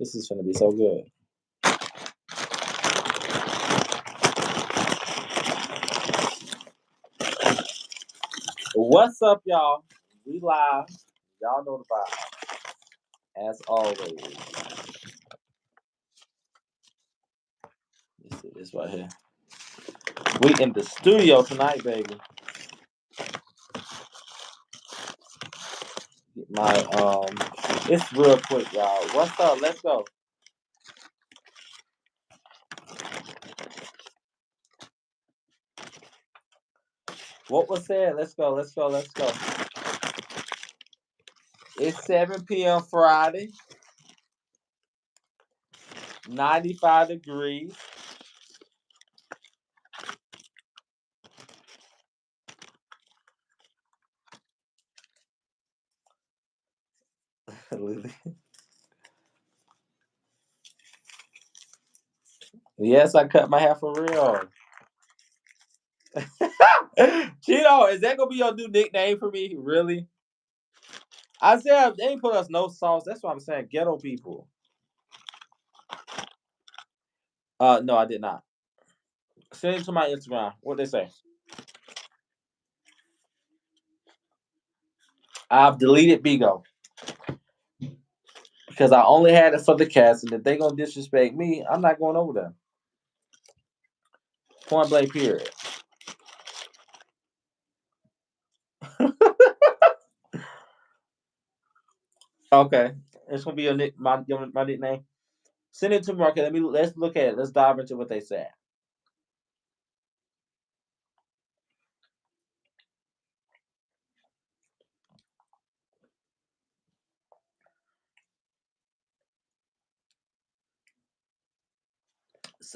This is gonna be so good. What's up, y'all? We live. Y'all know the vibe. As always. Let's see this right here. We in the studio tonight, baby. Get my it's real quick, y'all. What's up? Let's go. What was said? Let's go. Let's go. Let's go. It's 7 p.m. Friday. 95 degrees. Yes, I cut my hair for real. Cheeto, is that gonna be your new nickname for me? Really? I said they ain't put us no sauce. That's what I'm saying. Ghetto people. No, I did not. Send it to my Instagram. What they say? I've deleted Bigo because I only had it for the cast, and if they gonna disrespect me, I'm not going over there. Point blank. Period. Okay, it's gonna be my nickname. Send it to me. Okay, let's look at it. Let's dive into what they said.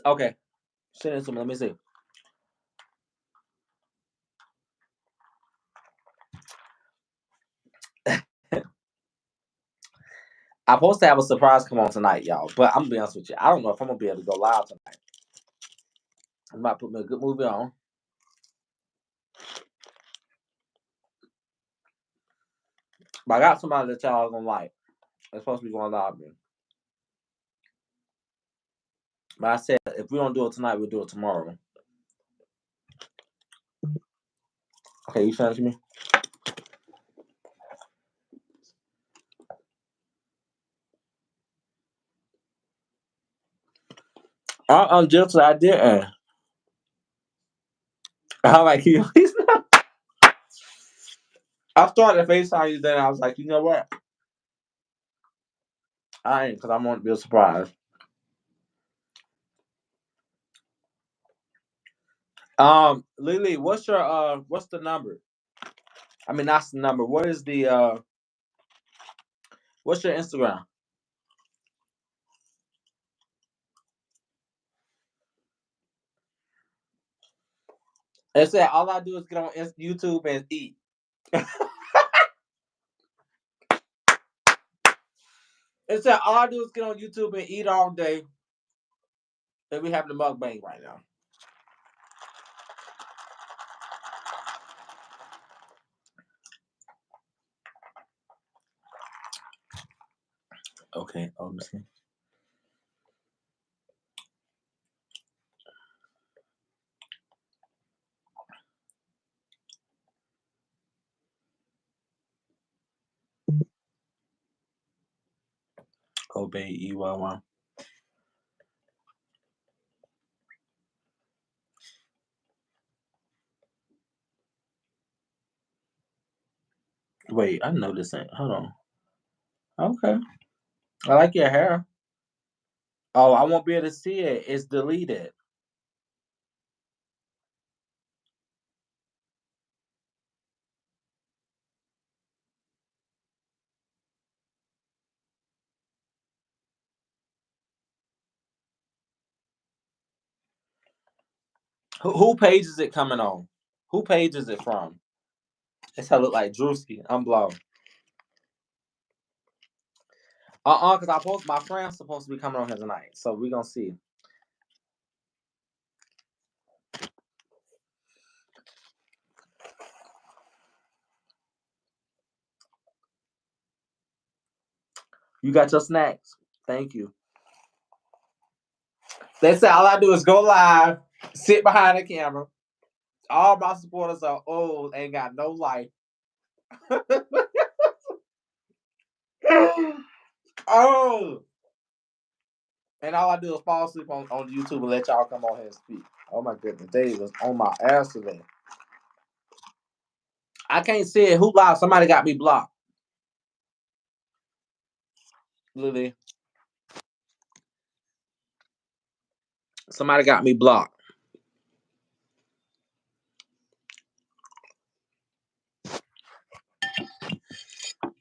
Okay, send it to me. Let me see. I'm supposed to have a surprise come on tonight, y'all. But I'm gonna be honest with you. I don't know if I'm gonna be able to go live tonight. I might put me a good movie on. But I got somebody that y'all gonna like. It's supposed to be going live. Man. But I said if we don't do it tonight, we'll do it tomorrow. Okay, you send it to me. I'm just I didn't. I'm like, you please not. I started FaceTime you then. I was like, you know what? I ain't because I want to be a surprise. Lily, what's the number? I mean, that's the number. What is the what's your Instagram? It said all I do is get on YouTube and eat. It said all I do is get on YouTube and eat all day. And we have the mukbang right now. Okay, let me see. Obey EYY. Wait, I know this ain't. Hold on. Okay. I like your hair. Oh, I won't be able to see it. It's deleted. Who page is it coming on? Who page is it from? It's how I look like Drewski. I'm blown. Because my friend's supposed to be coming on here tonight. So we're gonna see. You got your snacks? Thank you. They say all I do is go live, sit behind the camera. All my supporters are old, ain't got no life. Oh, and all I do is fall asleep on YouTube and let y'all come on here and speak. Oh my goodness, they was on my ass today. I can't see it. Who live? Somebody got me blocked. Lily. Somebody got me blocked.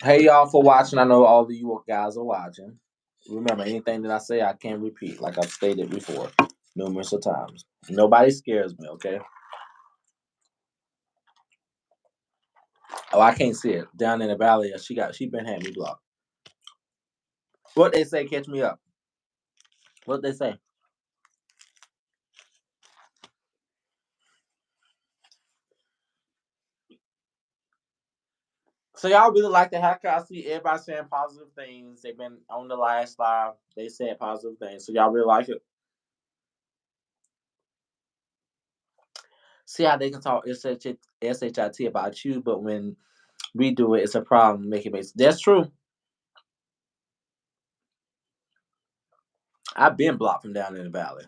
Hey y'all for watching. I know all of you guys are watching. Remember, anything that I say, I can't repeat. Like I've stated before, numerous of times. Nobody scares me, okay? Oh, I can't see it. Down in the valley, she been had me blocked. What they say, catch me up. What they say? So y'all really like the haircut? I see everybody saying positive things. They've been on the last live. They said positive things. So y'all really like it? See how they can talk SHIT about you, but when we do it, it's a problem. Make it make sense. That's true. I've been blocked from down in the valley.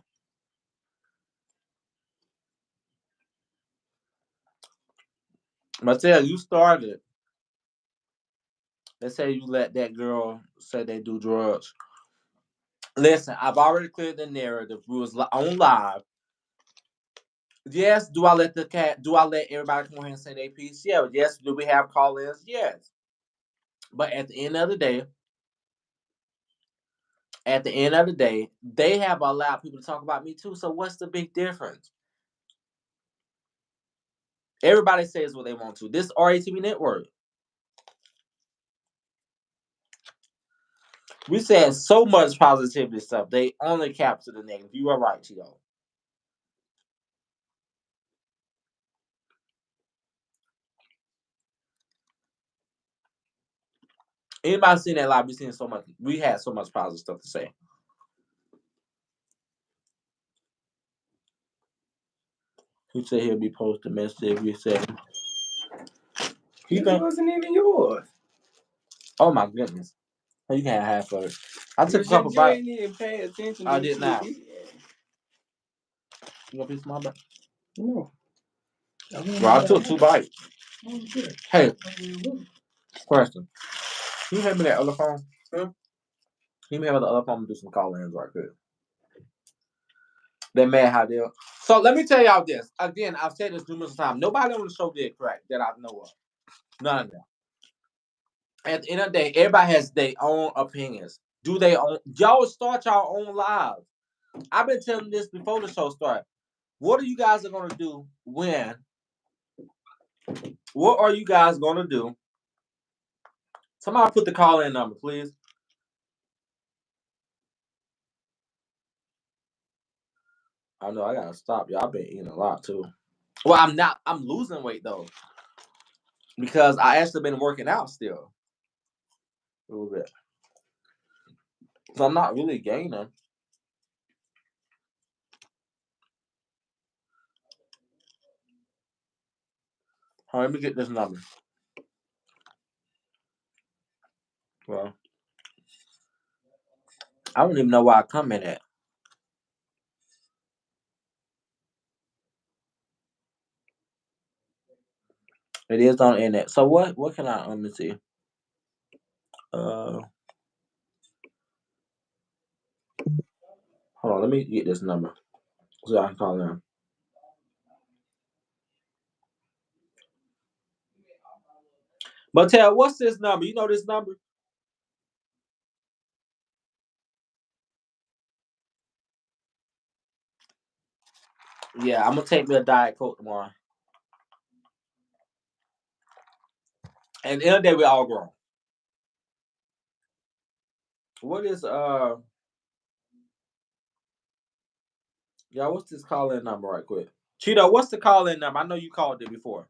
Martell, you started. Let's say you let that girl say they do drugs. Listen, I've already cleared the narrative. We was on live. Yes, do I let everybody come on here and say their piece? Yeah. Yes, do we have call-ins? Yes. But at the end of the day, they have allowed people to talk about me too. So what's the big difference? Everybody says what they want to. This RATV network. We said so much positivity stuff. They only capture the negative. You are right, Tito. Anybody seen that live? We seen so much. We had so much positive stuff to say. Who said he'll be posting message if you said It wasn't even yours. Oh my goodness. You can't have half of it. I took a couple bites. You didn't pay attention. I did not. You want a piece of my butt? No. Well, I took 2 bites. Hey, question. Can you hand me that other phone? Huh? Can you have the other phone and do some call-ins right quick? They mad how they. So let me tell y'all this. Again, I've said this numerous times. Nobody on the show did crack that I know of. None of them. At the end of the day, everybody has their own opinions. Do they own? Y'all start your own lives. I've been telling this before the show started. What are you guys going to do when? What are you guys going to do? Somebody put the call-in number, please. I know I gotta stop. Y'all been eating a lot too. Well, I'm not. I'm losing weight though because I actually been working out still a little bit. So I'm not really gaining. Let me get this number. Well, I don't even know why I come in at. It is on the internet. So what? What can I let me see? Uh, Hold on. Let me get this number so I can call them. But tell, what's this number? You know this number? Yeah, I'm gonna take me a Diet Coke tomorrow. And at the end of the day, we all grown. What is y'all? What's this call-in number right quick? Cheeto, what's the call-in number? I know you called it before.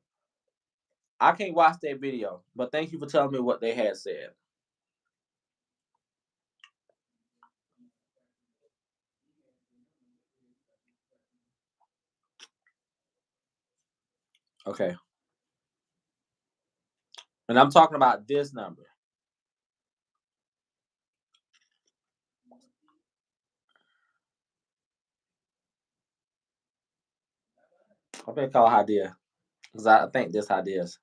I can't watch that video, but thank you for telling me what they had said. Okay. And I'm talking about this number. I'm gonna call Hadia. Because I think this Hadia's.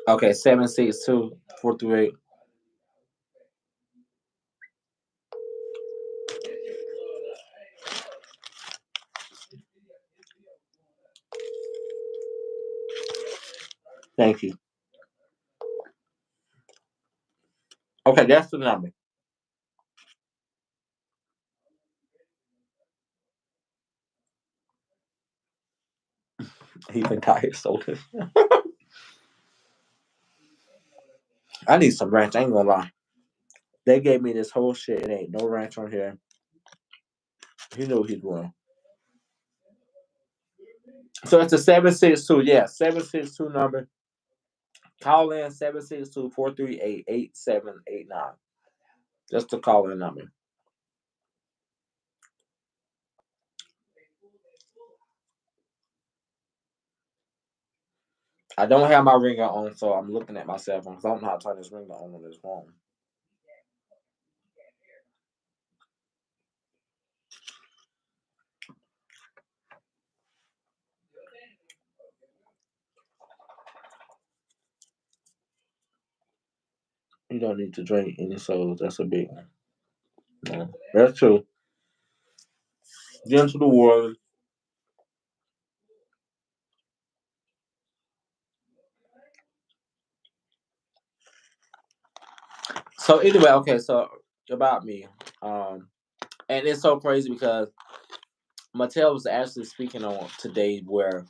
Okay, 762-438. Thank you. Okay, that's the number. He been got his soda. I need some ranch. I ain't gonna lie. They gave me this whole shit. It ain't no ranch on here. He knew what he's doing. So it's a 762. Yeah, 762 number. Call in 762-438-8789. Just the call in number. I don't have my ringer on, so I'm looking at my cell phone because I don't know how to turn this ringer on this phone. You don't need to drink any sodas. That's a big one. No, that's true. Get into the water. So anyway, okay, so about me. And it's so crazy because Mattel was actually speaking on today where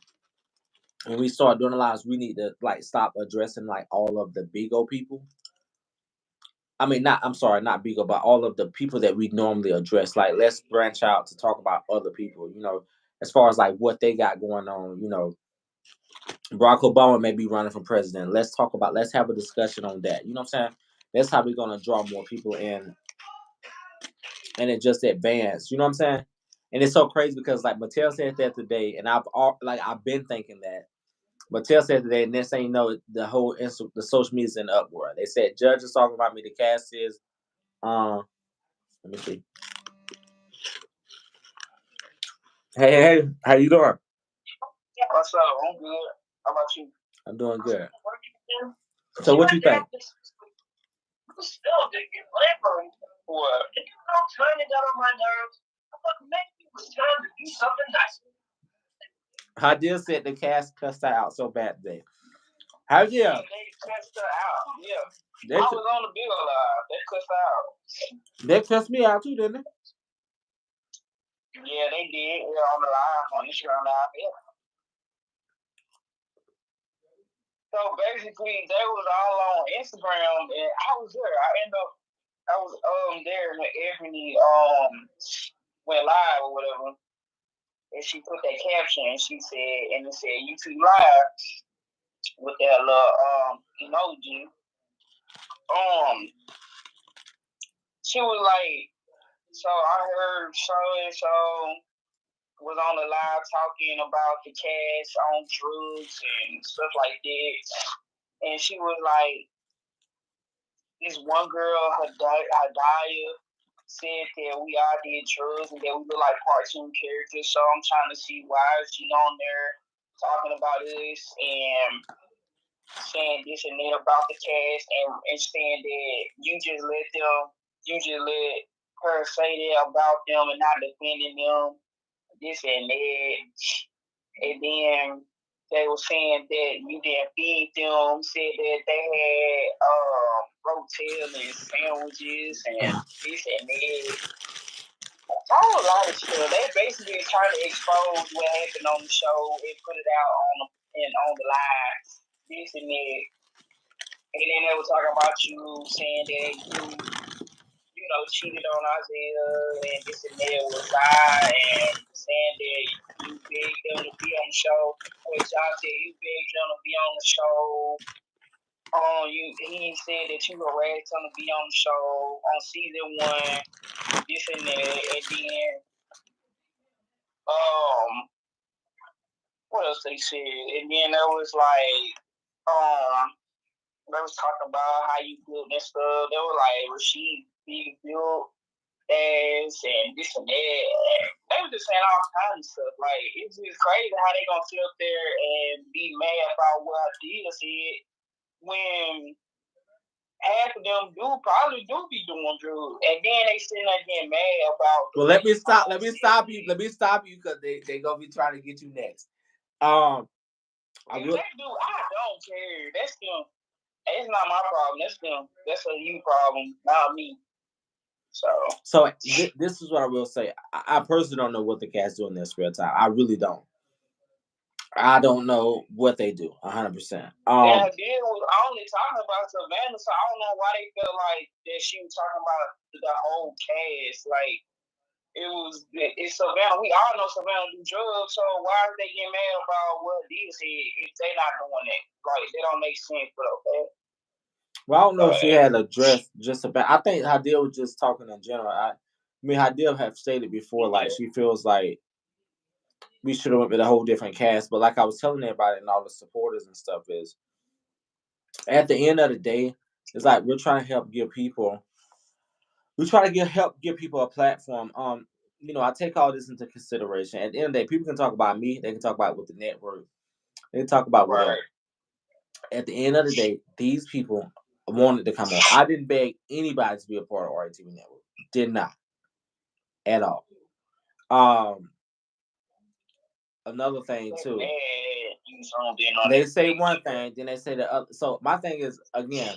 when we start doing the lives, we need to like stop addressing like all of the Bigo people. I mean, not I'm sorry, not Bigo, but all of the people that we normally address. Like, let's branch out to talk about other people. As far as like what they got going on. Barack Obama may be running for president. Let's have a discussion on that. You know what I'm saying? That's how we're gonna draw more people in and it just advance. You know what I'm saying? And it's so crazy because like Mattel said that today, and I've been thinking that. Mattel said today, and next thing you know, the social media's in uproar. They said judges talking about me. The cast is let me see. Hey, how you doing? What's up? I'm good. How about you? I'm doing good. So what you think? Still digging labor. What? I'm trying to get on my nerves. Maybe it was time to do something nice. Hadia said the cast cussed her out so bad today. Hadia. They cussed her out. Yeah. I was on the bill live. They cussed her out. They cussed me out too, didn't they? Yeah, they did. Yeah, on the live, on Instagram live. Yeah. So basically, they was all on Instagram, and I was there. I was there when Ebony went live or whatever, and she put that caption, and she said, and it said YouTube live with that little emoji. She was like, so I heard so and so was on the live talking about the cash on drugs and stuff like that, and she was like, this one girl, Hadaya, said that we all did drugs and that we look like cartoon characters. So I'm trying to see why she on there talking about this and saying this and that about the cast and saying that you just let her say that about them and not defending them, this and that. And then they were saying that you didn't feed them, said that they had rotel and sandwiches and this and that. A lot of stuff. They basically trying to expose what happened on the show and put it out on the line. This and that. And then they were talking about you saying that you cheated on Isaiah and this and that was lie and saying that you begged them to be on the show. Which I said you begged them to be on the show. He said that you harassed him to be on the show on season 1, this and that, and then what else they said? And then there was like, they was talking about how you built and stuff. They were like, Rasheed being built as and this and that. They were just saying all kinds of stuff. Like, it's just crazy how they gonna sit up there and be mad about what Dia said when half of them probably do be doing drugs, and then they sitting there getting mad about. Well, let me stop you because they gonna be trying to get you next. If they do, I don't care. That's them. It's not my problem. That's them. That's a you problem, not me. So this is what I will say. I personally don't know what the cats do in their spare time. I really don't. I don't know what they do 100%. And then was only talking about Savannah, so I don't know why they felt like that she was talking about the whole cast. Like, it's Savannah. We all know Savannah do drugs, so why are they getting mad about what Dia said if they not doing that? Like, they don't make sense, but okay. Well, I don't know if she had addressed just about. I think Hadil was just talking in general. I mean, Hadil have stated before, like she feels like we should have went with a whole different cast. But like I was telling everybody and all the supporters and stuff is, at the end of the day, it's like we're trying to help give people. We try to help give people a platform. I take all this into consideration. At the end of the day, people can talk about me. They can talk about with the network. They can talk about whatever. At the end of the day, these people wanted to come on. I didn't beg anybody to be a part of RTV Network. Did not. At all. Another thing too. They say one thing, then they say the other. So my thing is, again,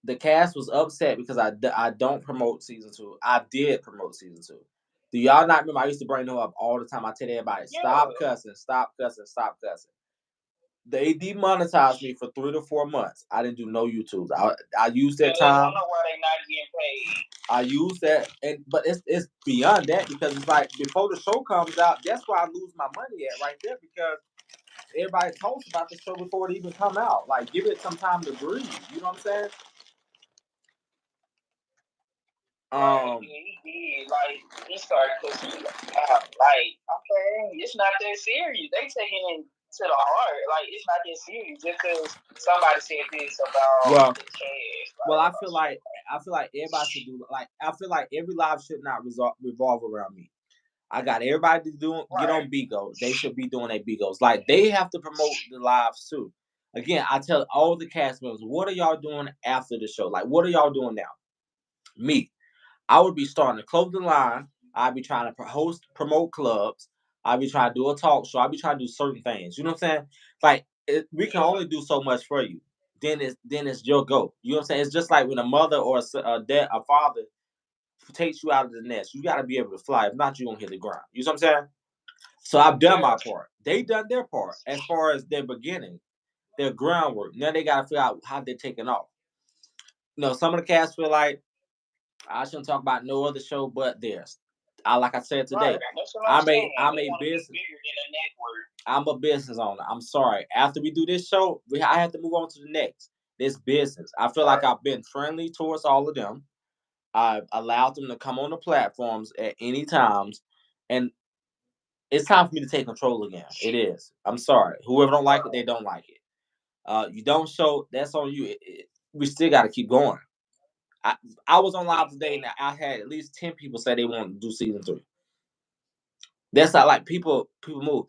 the cast was upset because I don't promote season 2. I did promote season 2. Do y'all not remember? I used to bring them up all the time. I tell everybody, stop cussing, stop cussing, stop cussing. They demonetized me for 3 to 4 months. I didn't do no YouTube. I used that time. I don't know why they not getting paid. I use that, but it's beyond that because it's like before the show comes out, that's where I lose my money at right there because everybody talks about the show before it even come out. Like, give it some time to breathe. You know what I'm saying? He did. Like, he started cussing out. Like, okay, it's not that serious. They taking it to the heart. Like, it's not that serious just because somebody said this about the cast. Well, I feel like everybody should do I feel like every live should not revolve around me. I got everybody to get on Bigo. They should be doing their Bigos. Like, they have to promote the lives too. Again, I tell all the cast members, what are y'all doing after the show? Like, what are y'all doing now? Me, I would be starting to close the line. I'd be trying to promote clubs. I'd be trying to do a talk show. I'd be trying to do certain things. You know what I'm saying? Like, we can only do so much for you. Then it's your go. You know what I'm saying? It's just like when a mother or a father takes you out of the nest. You got to be able to fly. If not, you're going to hit the ground. You know what I'm saying? So I've done my part. They done their part as far as their beginning, their groundwork. Now they got to figure out how they're taking off. Some of the cast feel like I shouldn't talk about no other show but theirs. Like I said today, I'm a business. I'm a business owner. I'm sorry. After we do this show, I have to move on to the next. This business. I feel like I've been friendly towards all of them. I've allowed them to come on the platforms at any times, and it's time for me to take control again. It is. I'm sorry. Whoever don't like it, they don't like it. You don't show. That's on you. We still got to keep going. I was on live today, and I had at least 10 people say they want to do season 3. That's not like people move.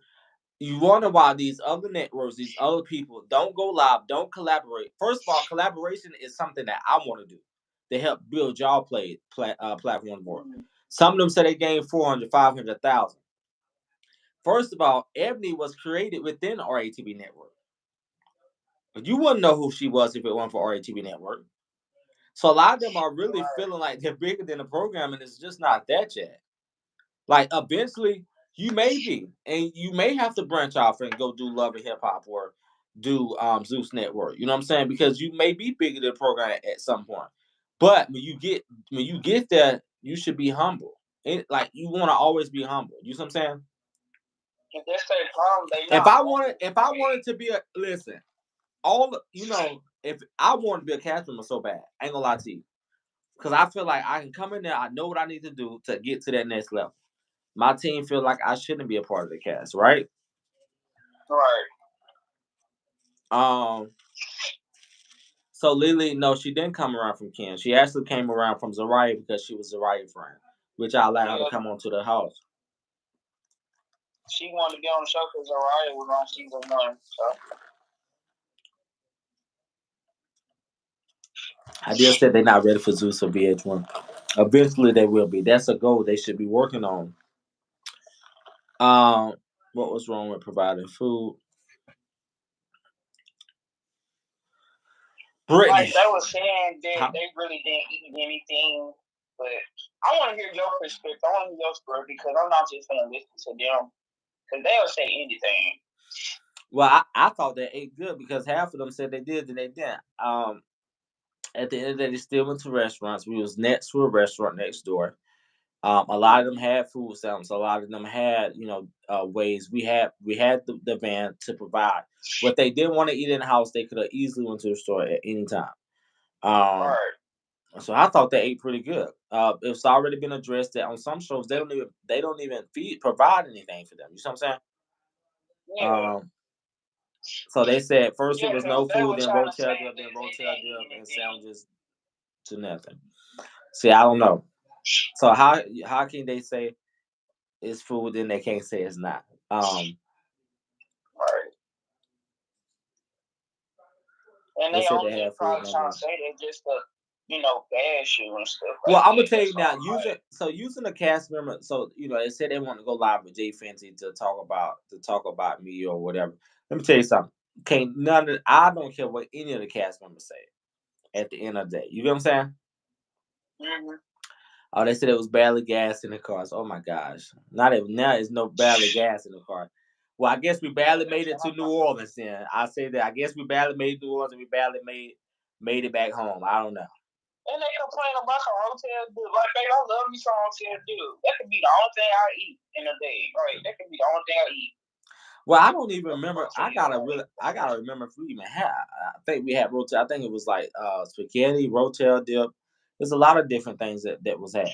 You wonder why these other networks, these other people don't go live, don't collaborate. First of all, collaboration is something that I want to do to help build y'all platform more. Some of them say they gained 400, 500,000. First of all, Ebony was created within RATV Network. But you wouldn't know who she was if it weren't for RATV Network. So a lot of them are really feeling like they're bigger than the program, and it's just not that yet. Like, eventually, you may be, and you may have to branch off and go do Love and Hip Hop or do Zeus Network. You know what I'm saying? Because you may be bigger than the program at some point. But when you get there, you should be humble. Like, you want to always be humble. You know what I'm saying? If I wanted to be listen, if I wanted to be a cast member so bad, I ain't gonna lie to you, because I feel like I can come in there, I know what I need to do to get to that next level. My team feel like I shouldn't be a part of the cast, right? Right. So Lily, no, she didn't come around from Ken. She actually came around from Zariah because she was Zariah's friend, which I allowed her to come onto the house. She wanted to be on the show because Zariah was on season 1. So I just said they're not ready for Zeus or VH1. Eventually they will be. That's a goal they should be working on. What was wrong with providing food? Brittany. Like they were saying that they really didn't eat anything, but I want to hear your perspective. I want to hear your story because I'm not just going to listen to them because they'll say anything. Well, I thought they ate good because half of them said they did and they didn't. At the end of the day, they still went to restaurants. We was next to a restaurant next door. A lot of them had food stamps. A lot of them had, ways. We had the van to provide. What they didn't want to eat in the house, they could have easily went to the store at any time. Right. So I thought they ate pretty good. It's already been addressed that on some shows they don't even provide anything for them. You see what I'm saying? Yeah. So they said first it was no they food, were then trying to rotel say dip, then that they rotel didn't dip, eat and anything. sandwiches to nothing. See, I don't know. So how can they say it's food, then they can't say it's not? Right. And They they said only they had food probably on trying there. to say that just to, bash you and stuff like Well, I'm gonna that. tell you That's now. all right. Using a cast member. So they said they want to go live with Jay Fancy to talk about me or whatever. Let me tell you something. Okay, I don't care what any of the cast members say. At the end of the day, you get what I'm saying? Mm-hmm. Oh, they said it was barely gas in the cars. Oh my gosh! Now it's no barely gas in the car. Well, I guess we barely made it to New Orleans. Then I say that. I guess we barely made New Orleans and we barely made it back home. I don't know. And they complain about some hotel dude. Like, babe, I love me some hotel dude. That could be the only thing I eat in a day. Right? That could be the only thing I eat. Well, I don't even remember. I gotta remember if we even had. I think we had rotel. I think it was like spaghetti, rotel dip. There's a lot of different things that was had.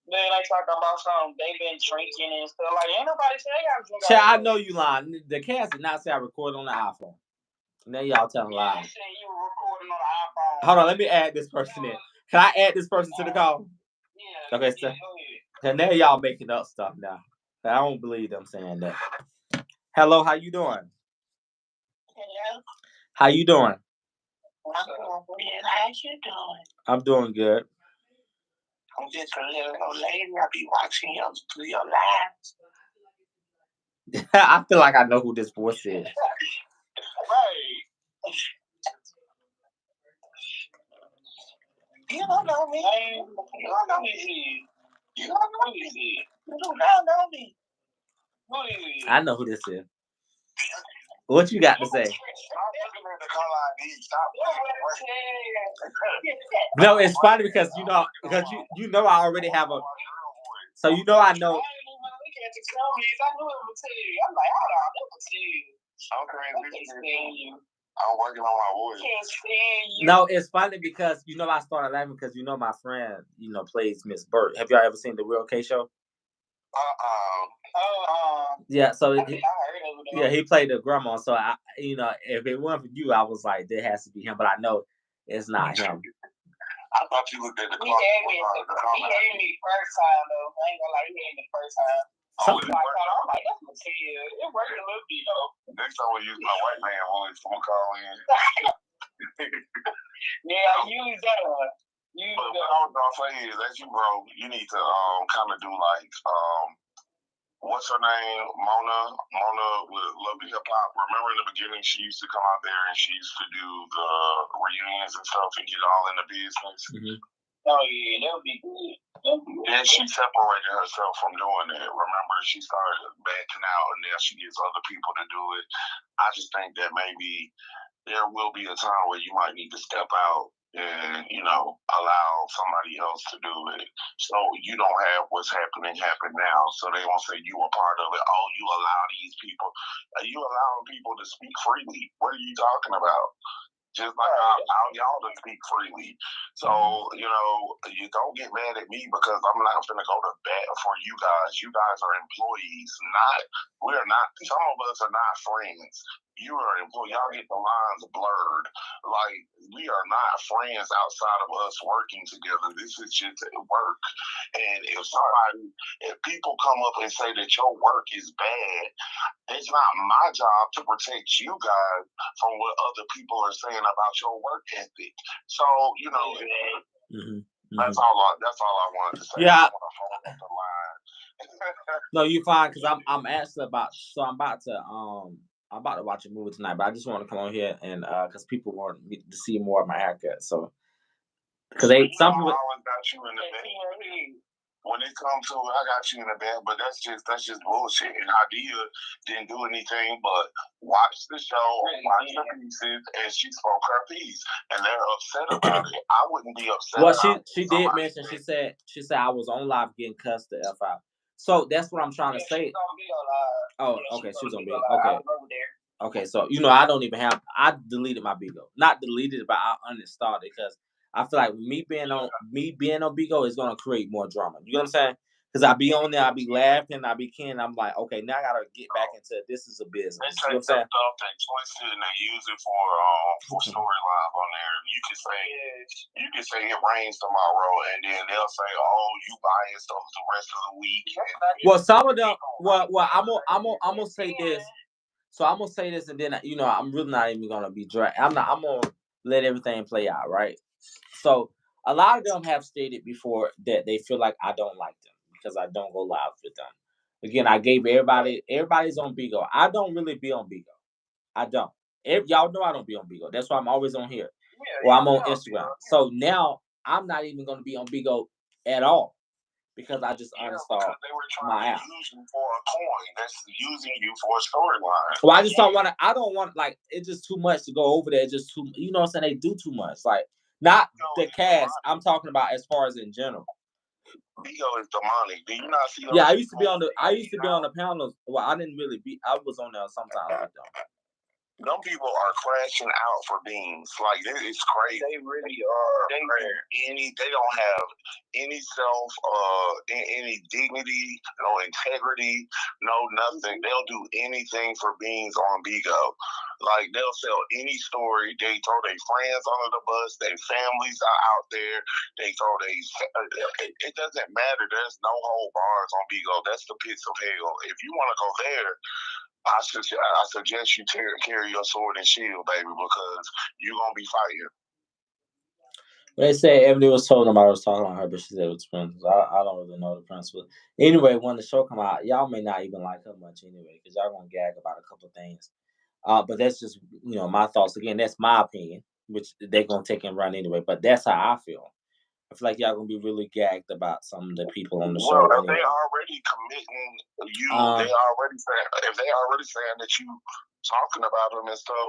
Then they talk about something they've been drinking and stuff. Like, ain't nobody say they gotta drink. Chad, I know you lying. The cast did not say I recorded on the iPhone. Now y'all telling lies. They said you were recording on the iPhone. Hold on, let me add this person in. Can I add this person to the call? Yeah. Okay, so and now y'all making up stuff now. I don't believe them saying that. Hello, how you doing? Hello. How you doing? I'm doing good. How you doing? I'm doing good. I'm just a little old lady. I'll be watching you through your lives. I feel like I know who this voice is. Right. You don't know me. You don't know me. You don't know me. You do not know me. Who is he? I know who this is. What you got to say? No, it's funny because you know I already have a. So I know. I knew it was I'm like, hold on, let me tell you. Okay, I'm working on my voice. Can't stand you. No, it's funny because I started laughing because my friend plays Miss Burt. Have y'all ever seen the Real K Show? Yeah, so he played the grandma. So if it wasn't for you, I was like, there has to be him, but I know it's not him. I thought you looked at the car. He had me first time though. I ain't gonna lie, he had me first time. I'm like, that's material. It worked a little bit though. Next time we use my white man voice, I'm gonna call in. Yeah, I use that one. But what I was gonna say is, as you grow, you need to kind of do like what's her name? Mona with Love Hip Hop. Remember in the beginning, she used to come out there and she used to do the reunions and stuff and get all in the business. Mm-hmm. Oh yeah, that would be good. And she separated herself from doing that. Remember, she started backing out, and now she gets other people to do it. I just think that maybe there will be a time where you might need to step out and allow somebody else to do it, so you don't have what's happening happen now. So they won't say you were part of it. Oh, you allow these people. Are you allowing people to speak freely? What are you talking about? just like how y'all to speak freely. So, you know, you don't get mad at me because I'm not going to go to bat for you guys. You guys are employees, we're not, some of us are not friends. You are employees. Y'all get the lines blurred. Like, we are not friends outside of us working together. This is just work. And if people come up and say that your work is bad, it's not my job to protect you guys from what other people are saying about your work ethic. So, you know, that's all I wanted to say. Yeah. I want to hold up the line. No, you fine because I'm actually about to watch a movie tonight, but I just want to come on here and because people want me to see more of my haircut. So because some people always got you in the bed. When it comes to it, I got you in the bed, but that's just bullshit. And Idea didn't do anything but watch the show, watch the pieces, and she spoke her piece, and they're upset about it. I wouldn't be upset. Well, she did mention. She said I was on live getting cussed the F out. So that's what I'm trying to say. Oh, okay, she was on Bigo. Okay. Okay, so you know I don't even have. I deleted my Bigo. Not deleted it, but I uninstalled it because I feel like me being on Bigo is gonna create more drama. You know what I'm saying? Because I be on there, I be laughing, I be kidding. I'm like, okay, now I gotta get back into this is a business. They you know what I'm saying? Stuff they twist it and they use it for storylines on there. You can say it rains tomorrow, and then they'll say, "Oh, you biased over the rest of the week." Well, some of them. Well, I'm gonna say this. So I'm gonna say this, and then you know I'm really not even gonna be dry. I'm gonna let everything play out, right? So a lot of them have stated before that they feel like I don't like them because I don't go live with them. Again, I gave everybody's on Bigo. I don't really be on Bigo. I don't. Y'all know I don't be on Bigo. That's why I'm always on here. Or I'm on Instagram. So now I'm not even gonna be on Bigo at all because I just uninstalled they were trying my app. To use you for a coin. That's using you for a storyline. Well, I just don't want to. I don't want like it's just too much to go over there. It's just too. You know what I'm saying? They do too much. Like not the cast. I'm talking about as far as in general. Bigo is demonic. Do you not see? Yeah, I used to be on the panels. Well, I didn't really be. I was on there sometimes with them. Them people are crashing out for beans. Like it's crazy. They really are. They don't have any self, any dignity, no integrity, no nothing. They'll do anything for beans on Bigo. Like they'll sell any story. They throw their friends under the bus. Their families are out there. They throw it doesn't matter. There's no whole bars on Bigo. That's the pits of hell. If you want to go there, I suggest you carry your sword and shield, baby, because you're going to be fighting. They say Ebony was told them I was talking about her, but she said it was principal. I don't really know the principal. Anyway, when the show come out, y'all may not even like her much anyway, because y'all gonna gag about a couple things. But that's just my thoughts. Again, that's my opinion, which they're gonna take and run anyway. But that's how I feel. I feel like y'all gonna be really gagged about some of the people on the show. Well, anyway. They already committing you. They already saying if they already saying that you talking about them and stuff. I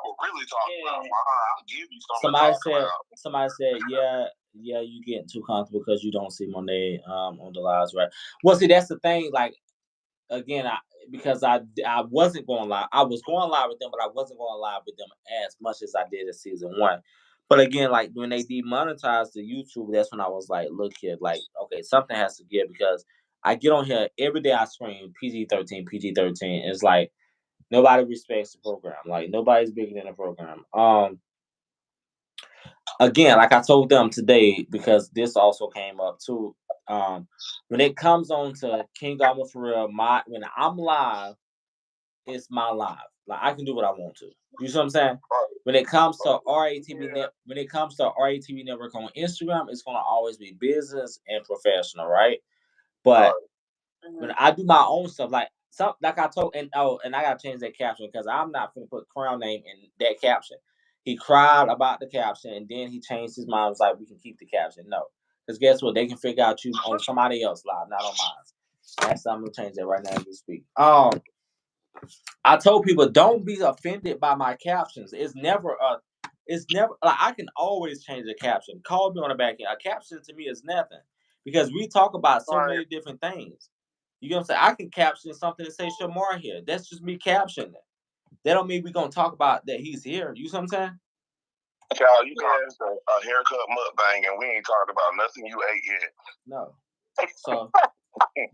will really talk about. I'll give you something. Somebody said, yeah, you getting too comfortable because you don't see Monet on the lives, right? Well, see, that's the thing. Like again, because I wasn't going live. I was going live with them, but I wasn't going live with them as much as I did in season 1. But again, like when they demonetized the YouTube, that's when I was like, look here, like, okay, something has to give because I get on here every day I scream PG-13, PG-13. It's like nobody respects the program. Like nobody's bigger than the program. Again, like I told them today, because this also came up too. When it comes on to King Alma for real, when I'm live, it's my live. Like I can do what I want to. You see what I'm saying? When it comes to when it comes to RATV Network on Instagram, it's gonna always be business and professional, right? But when I do my own stuff, like I told, and I gotta change that caption because I'm not gonna put Crown name in that caption. He cried about the caption, and then he changed his mind. Was like, we can keep the caption. No, because guess what? They can figure out you on somebody else live, not on mine. That's I'm gonna change that right now as we speak. I told people don't be offended by my captions. It's never like I can always change the caption. Call me on the back end. A caption to me is nothing because we talk about so many different things. You know what I'm saying? I can caption something and say Shamar here. That's just me captioning it. That don't mean we gonna talk about that he's here. You see what I'm saying? Y'all, you call this a haircut mukbang, and we ain't talking about nothing you ate yet. No. So,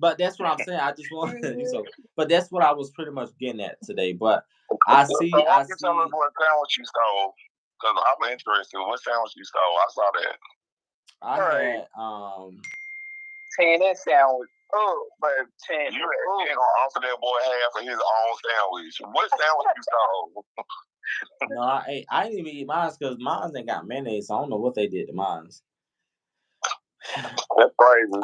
but that's what I'm saying. I just want so, but that's what I was pretty much getting at today. But I see. So why don't you tell us what sandwich you stole? Because I'm interested. What sandwich you stole? I saw that. I had that sandwich. Oh, but you ain't gonna offer that boy half of his own sandwich. What sandwich you stole? No, I didn't even eat mine because mine ain't got mayonnaise. So I don't know what they did to mine. That's crazy.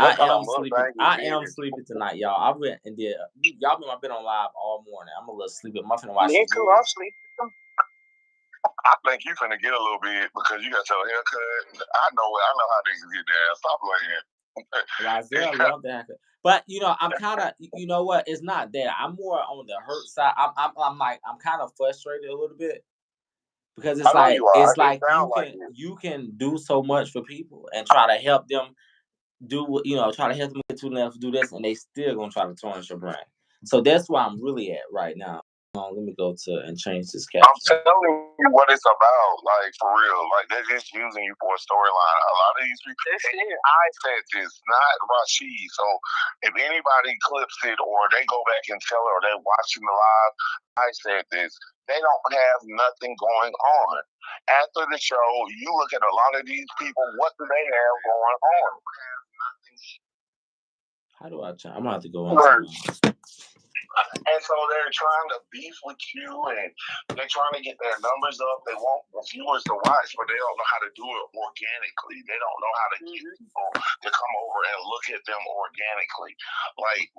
I am sleeping tonight, y'all. I went and did. Y'all know I've been on live all morning. I'm a little sleepy. I'm finna watch. Me too. I'm sleeping. I think you finna get a little bit because you got your haircut. I know how niggas get there. Stop playing. Well, I love the haircut. But I'm kind of, you know what? It's not that. I'm more on the hurt side. I'm kind of frustrated a little bit because it's like you can do so much for people and try to help them try to help them get to enough do this, and they still gonna try to tarnish your brand. So that's where I'm really at right now. Let me go to and change this caption. I'm telling you what it's about, like for real. Like they're just using you for a storyline. A lot of these people. I said this, not Rashid. So if anybody clips it or they go back and tell her or they're watching the live, I said this. They don't have nothing going on. After the show, you look at a lot of these people. What do they have going on? How do I change? I'm gonna have to go into. And so they're trying to beef with you, and they're trying to get their numbers up. They want viewers to watch, but they don't know how to do it organically. They don't know how to get people to come over and look at them organically. Like,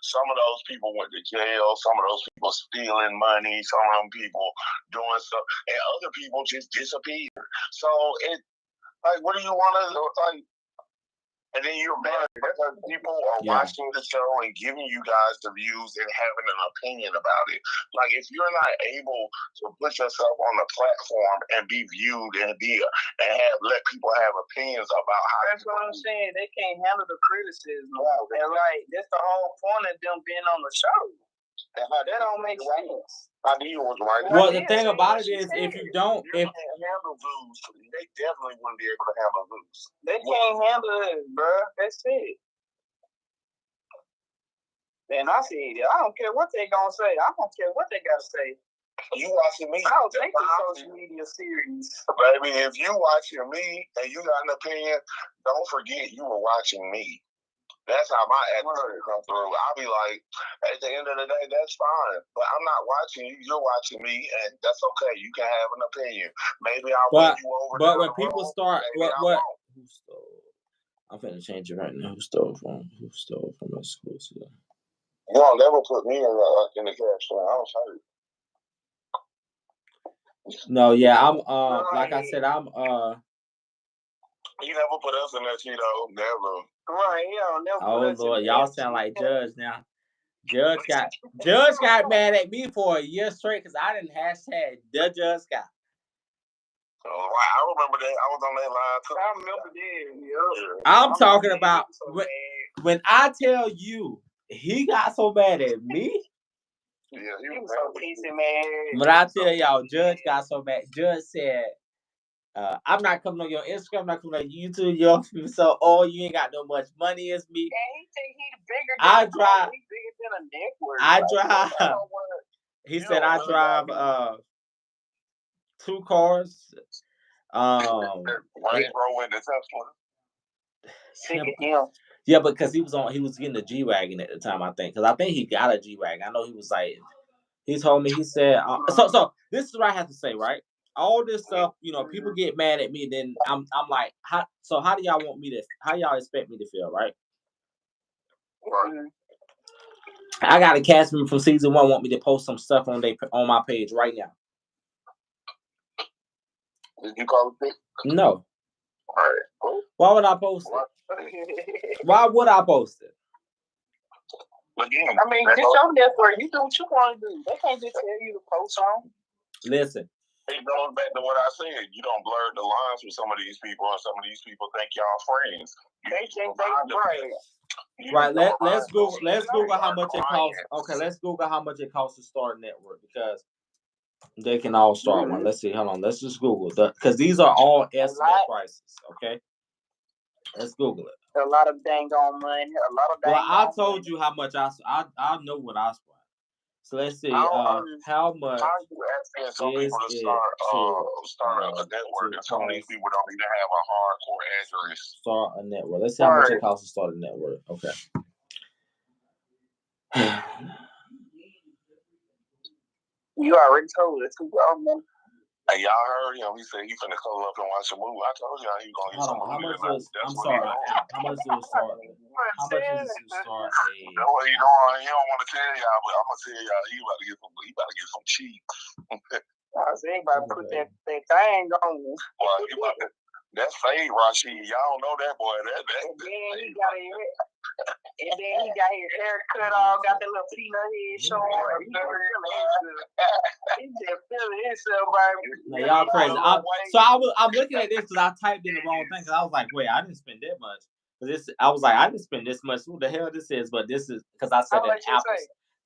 some of those people went to jail. Some of those people stealing money. Some of them people doing stuff, and other people just disappeared. So what do you want to like? And then you're mad because people are watching the show and giving you guys the views and having an opinion about it. Like, if you're not able to put yourself on the platform and be viewed and let people have opinions about how. That's what I'm saying. They can't handle the criticism. Yeah, and that's the whole point of them being on the show. That don't make sense. I knew you was right. Well, the thing about it is, if you don't, handle views, they definitely wouldn't be able to handle views. They can't handle it, bro. That's it. And I see it. I don't care what they gonna say. I don't care what they gotta say. You watching me? I don't take the social media serious, baby. If you watching me and you got an opinion, don't forget you were watching me. That's how my attitude comes through. I'll be like, at the end of the day, that's fine. But I'm not watching you. You're watching me, and that's okay. You can have an opinion. Maybe I'll win you over. But when people start, what? Who stole? I'm finna change it right now. Who stole from my school? So. You don't never put me in the caption. I was hurt. No, yeah, I'm like I said, I'm You never put us in that Cheeto, never. Right, never. Oh Lord, y'all sound like Judge now. Judge got mad at me for a year straight because I didn't hashtag the Judge Scott. I remember that. I was on that line too. I remember that. Yeah. I'm talking about when I tell you he got so mad at me. Yeah, he was so pissy, man. When I tell y'all, Judge got so mad. Judge said, I'm not coming on your Instagram, I'm not coming on YouTube, so you ain't got no much money as me. Yeah, he think he's bigger than a network. I drive. He said I drive 2 cars. Yeah, because he was getting a G-Wagon at the time, I think. Because I think he got a G-Wagon. I know he was like, he told me, he said, so this is what I have to say, right? All this stuff, people get mad at me, then I'm like, how do y'all how y'all expect me to feel, right? Right. I got a cast member from season 1 want me to post some stuff on my page right now. Did you call it? No. All right. Why would I post it? Why would I post it? Again, just your network. You do what you want to do. They can't just tell you to post on. Listen, It goes back to what I said. You don't blur the lines with some of these people, and some of these people think y'all friends. They think they right. Right. Let's Google how much it costs. Okay, let's Google how much it costs to start a network because they can all start one. Let's see. Hold on. Let's just Google because these are all estimate prices. Okay. Let's Google it. A lot of dang on money. A lot of dang. Well, I told you how much I know what I spent. So let's see. How much is some people to start a network, and some of these people don't even have a hardcore address. Start a network. Let's see how much it costs to start a network. Okay. You already told us. Hey, y'all heard him. He said he finna come up and watch a movie. I told y'all he gonna get some movie. How much is? I'm sorry. How much do it start? How much is it to start a? That's what he doing. He don't want to tell y'all, but I'm gonna tell y'all he about to get some. He about to get some cheap. I said he about to put that thing on. Well, he about to. That's Fade Rashid. Y'all don't know that boy. That. And then he got his hair cut off, got that little peanut head showing. He just feeling himself, baby. Now, y'all crazy. I'm looking at this because I typed in the wrong thing. Because I was like, wait, I didn't spend that much. I was like, I didn't spend this much. Who the hell this is? But this is because I said an Apple.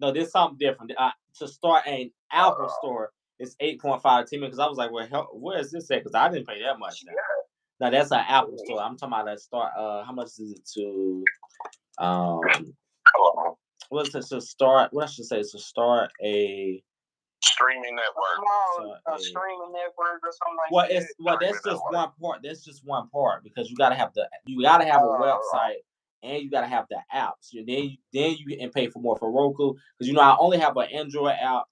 No, this is something different. To start an Apple store, it's 8.5 to 10 because I was like, well, where is this at? Because I didn't pay that much. Now that's an Apple store. I'm talking about that start. How much is it to? What is it to start? What I should say is to start a streaming network. A streaming network or something like that. That's just one part. That's just one part because you gotta have a website and you gotta have the apps. Then you can pay for more for Roku because I only have an Android app.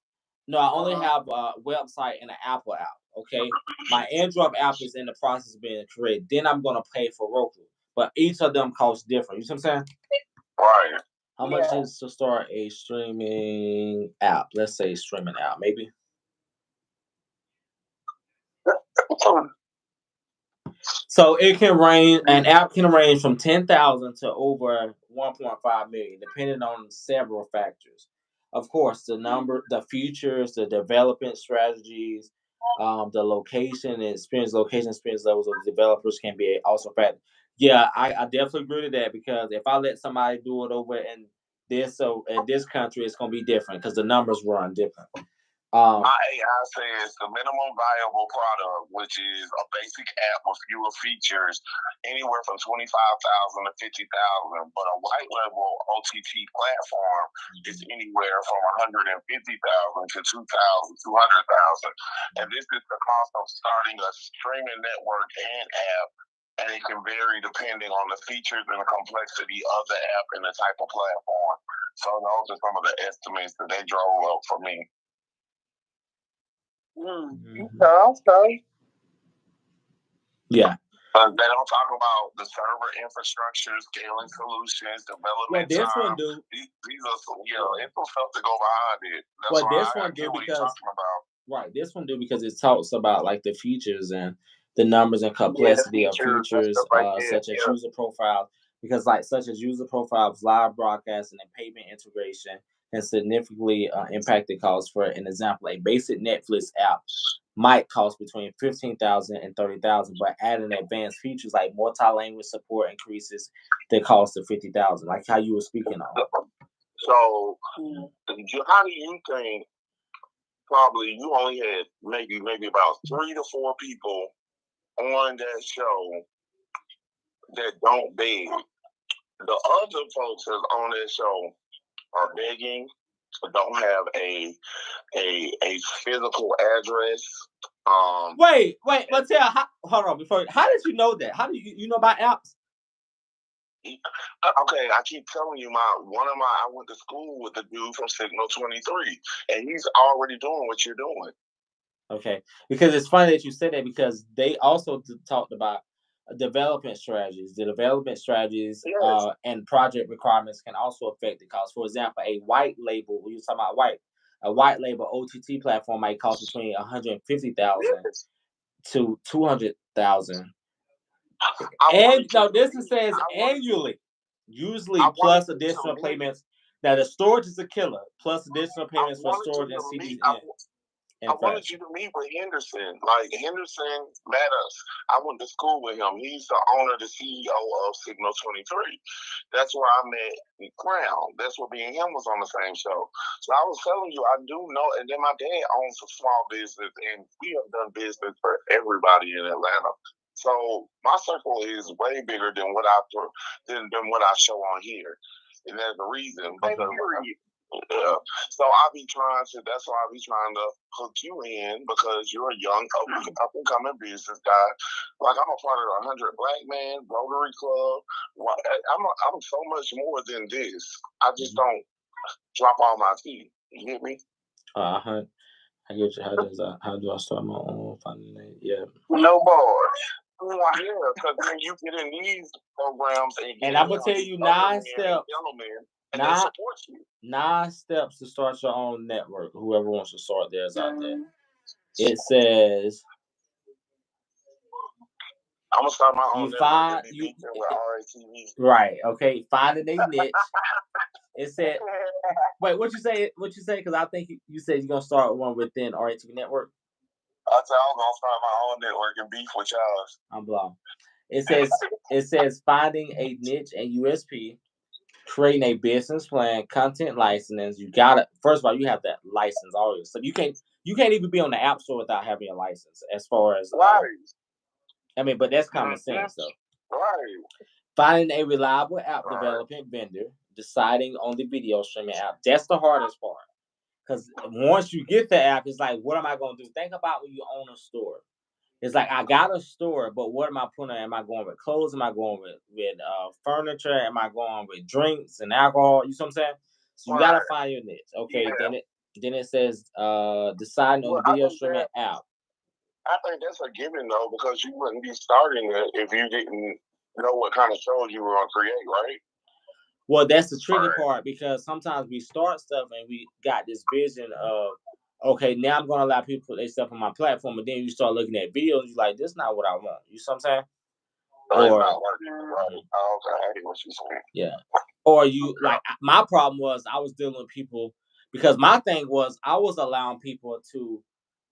No, I only have a website and an Apple app. Okay, my Android app is in the process of being created. Then I'm gonna pay for Roku, but each of them costs different. You see what I'm saying? Right. How much is to start a streaming app? Let's say streaming app, maybe. So it can range. An app can range from 10,000 to over 1.5 million, depending on several factors. Of course, the number, the features, the development strategies, the location experience levels of the developers can be also factor. Yeah, I definitely agree to that because if I let somebody do it over in this country, it's gonna be different because the numbers run different. My AI says the minimum viable product, which is a basic app with fewer features, anywhere from 25,000 to 50,000. But a white level OTT platform is anywhere from 150,000 to 200,000. And this is the cost of starting a streaming network and app. And it can vary depending on the features and the complexity of the app and the type of platform. So those are some of the estimates that they drove up for me. Okay. They Yeah. don't talk about the server infrastructure, scaling solutions, development. This one do. These are it's some stuff to go behind it. That's this one do because right. This one do because it talks about like the features and the numbers and complexity of features, such as user profiles. Because such as user profiles, live broadcasting, and payment integration can significantly impact the cost. For an example, a basic Netflix app might cost between $15,000 and $30,000, but adding advanced features like multi-language support increases the cost to $50,000. Like how you were speaking on. So, how do you think? Probably you only had maybe about 3 to 4 people on that show that don't beg. The other folks that's on that show are begging, don't have a physical address. Wait, Mattel, hold on before. How did you know that? How do you know about apps? Okay, I keep telling you, I went to school with the dude from Signal 23, and he's already doing what you're doing. Okay, because it's funny that you said that because they also talked about development strategies. The development strategies and project requirements can also affect the cost. For example, a white label, when you're talking about a white label OTT platform might cost between 150,000 to 200,000. And no, this says annually, usually plus additional payments. Now the storage is a killer, plus additional payments for storage and CDs. I wanted you to meet with Henderson. Like, Henderson met us. I went to school with him. He's the owner, the CEO of Signal 23. That's where I met Crown. That's where me and him was on the same show. So I was telling you, I do know. And then my dad owns a small business, and we have done business for everybody in Atlanta. So my circle is way bigger than what I show on here. And there's a reason. Because yeah. So that's why I be trying to hook you in, because you're a young, up and coming business guy. Like, I'm a part of the 100 Black Man Rotary Club. I'm so much more than this. I just don't drop all my teeth. You get me? I get you. How do I start my own funding? Yeah. No bars. Yeah, because when you get in these programs and I'm gonna tell you 9 steps. And they support you. 9 steps to start your own network. Whoever wants to start theirs out there. It says I'm gonna start my own network and be with RATV. Right. Okay. Finding a niche. It said. Wait. What you say? What you say? Because I think you said you're gonna start one within RATV network. I said I'm gonna start my own network and beef with y'all. I'm blown. It says finding a niche and USP. Creating a business plan, content license. You gotta first of all, you have that license always. So you can't even be on the App Store without having a license. As far as I mean, but that's common sense though. Right. Finding a reliable app development vendor, deciding on the video streaming app. That's the hardest part. Because once you get the app, it's like, what am I gonna do? Think about when you own a store. It's like, I got a store, but what am I putting? Am I going with clothes? Am I going with furniture? Am I going with drinks and alcohol? You see what I'm saying? So you gotta find your niche. Okay, yeah. Then it says deciding on the video streaming app. I think that's a given though, because you wouldn't be starting it if you didn't know what kind of shows you were gonna create, right? Well, that's the tricky part, because sometimes we start stuff and we got this vision of, okay, now I'm going to allow people to put their stuff on my platform, but then you start looking at videos, you're like, this is not what I want. You see what I'm saying? Or, okay, I get what you're saying. Yeah. Or you, like, my problem was I was dealing with people, because my thing was I was allowing people to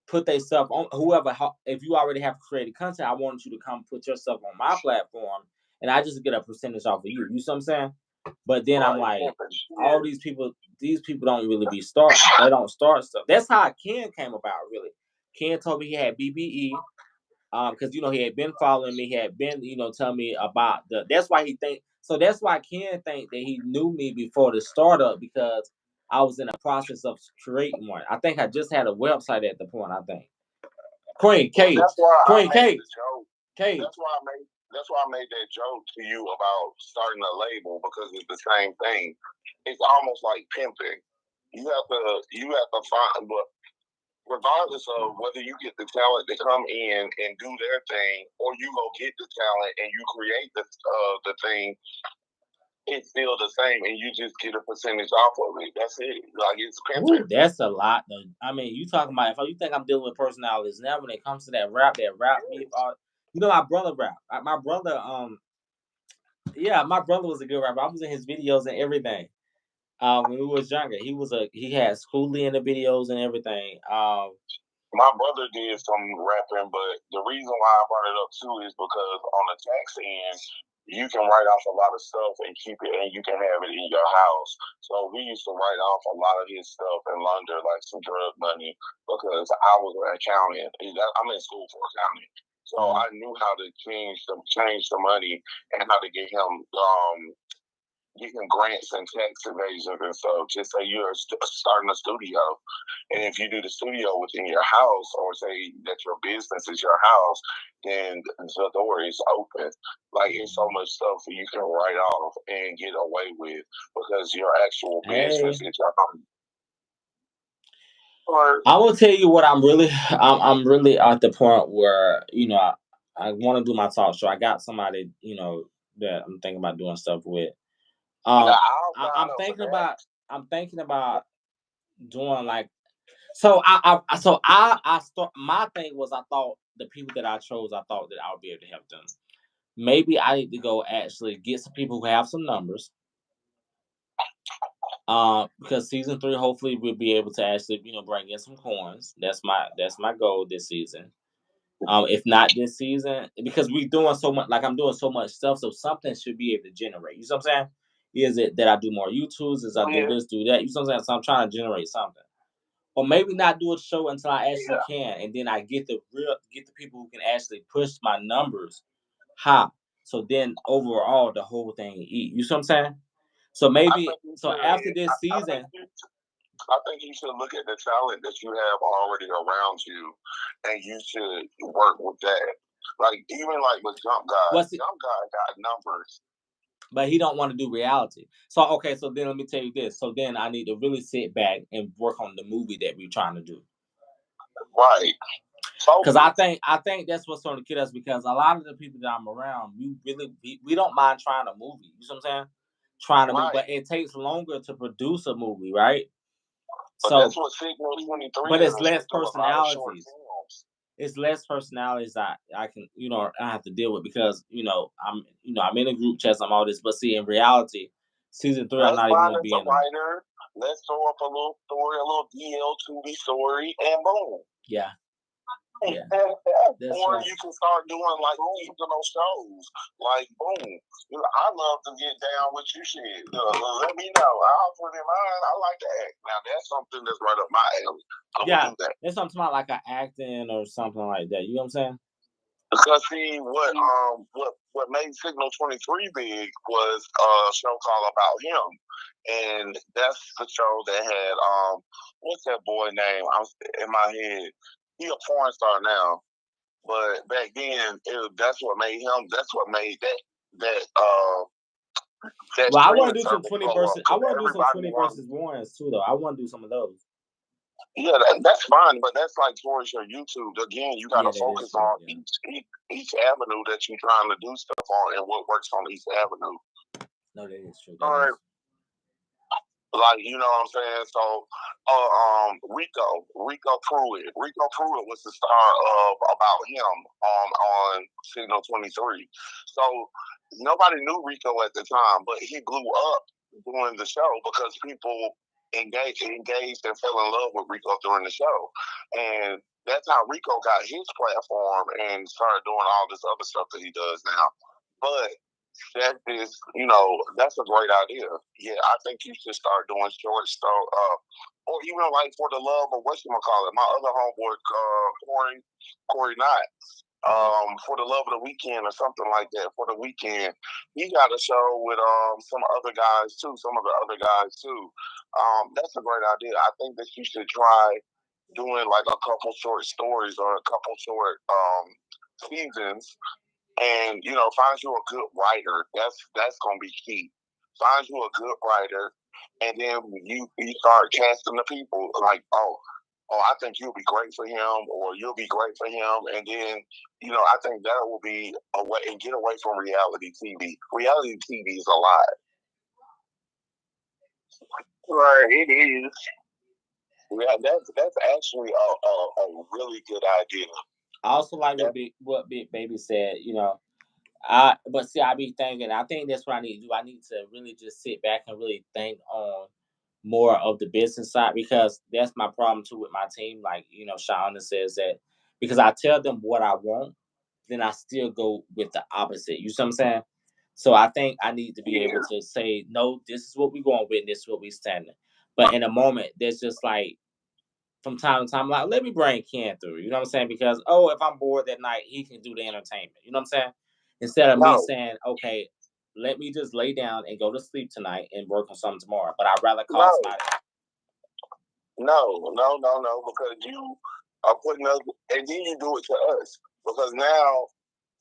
put their stuff on, whoever, if you already have created content, I wanted you to come put your stuff on my platform, and I just get a percentage off of you. You see what I'm saying? But then I'm like, all these people don't really be starting. They don't start stuff. That's how Ken came about, really. Ken told me he had BBE, because he had been following me. He had been, telling me about that's why that's why Ken think that he knew me before the startup, because I was in the process of creating one. I think I just had a website at the point, I think. Queen Kate. Queen Kate. Kate. That's why I made that joke to you about starting a label, because it's the same thing. It's almost like pimping. You have to find, but regardless of whether you get the talent to come in and do their thing, or you go get the talent and you create the thing, it's still the same, and you just get a percentage off of it. That's it. Like, it's pimping. Ooh, that's a lot, though. I mean, you talking about, if you think I'm dealing with personalities now, when it comes to that rap beef, my brother rap. My brother, my brother was a good rapper. I was in his videos and everything. When we was younger, he had Schoolie in the videos and everything. My brother did some rapping, but the reason why I brought it up too is because on the tax end, you can write off a lot of stuff and keep it, and you can have it in your house. So we used to write off a lot of his stuff and launder like some drug money, because I was an accountant. I'm in school for accounting, so I knew how to change the money and how to get him grants and tax evasion and stuff. Just say you're starting a studio, and if you do the studio within your house, or say that your business is your house, then the door is open. Like, it's so much stuff that you can write off and get away with, because your actual business is your home. I will tell you what I'm really at the point where I want to do my talk show. I got somebody that I'm thinking about doing stuff with. I'm thinking about doing like, I start, my thing was, I thought the people that I chose, I thought that I would be able to help them. Maybe I need to go actually get some people who have some numbers. Because season 3, hopefully, we'll be able to actually, bring in some coins. That's my goal this season. If not this season, because we doing so much, like I'm doing so much stuff, so something should be able to generate. You know what I'm saying? Is it that I do more YouTubes? Is I do this, do that? You know what I'm saying? So I'm trying to generate something, or maybe not do a show until I actually can, and then I get the people who can actually push my numbers high. So then overall, the whole thing eat. You see what I'm saying? So maybe after this season. I think you should look at the talent that you have already around you, and you should work with that. Like even like with Jump God, Jump God got numbers, but he don't want to do reality. So okay, so then let me tell you this. So then I need to really sit back and work on the movie that we're trying to do. Right. Because I think that's what's going to kill us. Because a lot of the people that I'm around, we don't mind trying a movie. You know what I'm saying? Trying to movie, but it takes longer to produce a movie, right? But that's what Signal 23 but it's less personalities. It's less personalities I can, I have to deal with, because I'm in a group chat, I'm all this, but see, in reality, season 3, I'm not even going to be in a writer. Let's throw up a little story, a little DL2B story, and boom. Yeah. Yeah. Or you can start doing like seasonal shows, like boom. I love to get down with you shit. Let me know. I'll put in mine. I like to act. Now that's something that's right up my alley. I would do that. That's something about like an acting or something like that. You know what I'm saying? Because see, what made Signal 23 big was a show called About Him, and that's the show that had what's that boy name? I'm in my head. He a porn star now, but back then that's what made him. That's what made that. Well, I want to do some 20 versus. I want to do some 20 versus ones too, though. I want to do some of those. Yeah, that's fine, but that's like towards your YouTube. Again, you got to focus on each avenue that you're trying to do stuff on and what works on each avenue. No, that is true. Like, you know what I'm saying? So, Rico Pruitt was the star of About Him on Signal 23. So nobody knew Rico at the time, but he blew up during the show because people engaged and fell in love with Rico during the show. And that's how Rico got his platform and started doing all this other stuff that he does now. But that is, that's a great idea. Yeah, I think you should start doing short stuff, or even like For the Love of whatchamacallit. My other homeboy, Corey Knott, For the Love of the Weekend or something like that. For the Weekend, he got a show with some other guys too. Some of the other guys too. That's a great idea. I think that you should try doing like a couple short stories or a couple short seasons. And find you a good writer. That's gonna be key. Find you a good writer, and then you start casting the people. Like, oh, I think you'll be great for him, or you'll be great for him. And then I think that will be a way, and get away from reality TV. Reality TV is a lot. Right, it is. Yeah, that's actually a really good idea. I also like what Big Baby said. But see, I be thinking. I think that's what I need to do. I need to really just sit back and really think on more of the business side, because that's my problem too with my team. Like Shauna says that, because I tell them what I want, then I still go with the opposite. You see what I'm saying? So I think I need to be able to say, no, this is what we're going with, this is what we're standing. But in a moment, there's just like, from time to time, like, let me bring Ken through. You know what I'm saying? Because, if I'm bored that night, he can do the entertainment. You know what I'm saying? Instead of me saying, okay, let me just lay down and go to sleep tonight and work on something tomorrow. But I'd rather call somebody. No, because you are putting us, and then you do it to us. Because now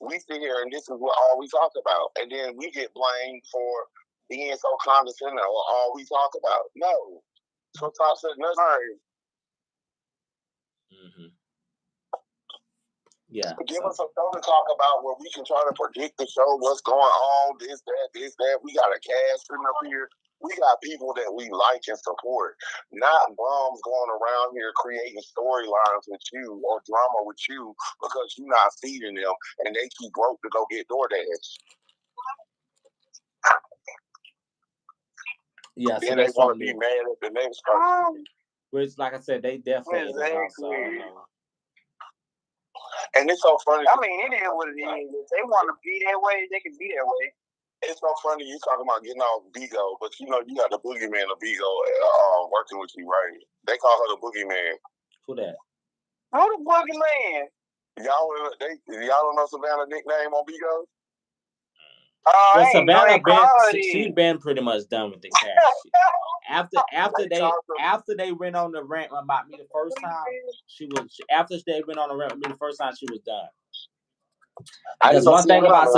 we sit here and this is what all we talk about. And then we get blamed for being so condescending or all we talk about. No. So stop sitting us. Mm-hmm. Yeah. Give us a show to talk about where we can try to predict the show, what's going on, this, that. We got a cast sitting up here. We got people that we like and support, not bums going around here creating storylines with you or drama with you because you're not feeding them and they too broke to go get DoorDash. Yeah, so then they that's want to something be new. mad at the next person. Which, like I said, they definitely in the house. So I don't Exactly. know. And it's so funny. I mean, it is what it is. If they want to be that way, they can be that way. It's so funny you talking about getting off Bigo, but you know you got the boogeyman of Bigo working with you, right? They call her the boogeyman. Who that? Who the boogeyman? Y'all don't know Savannah's nickname on Bigo? Oh, Well, I ain't know Savannah they called she it. been pretty much done with the cash shit. After they went on the rant about me the first time, after they went on the rant with me the first time, she was done. Because one thing about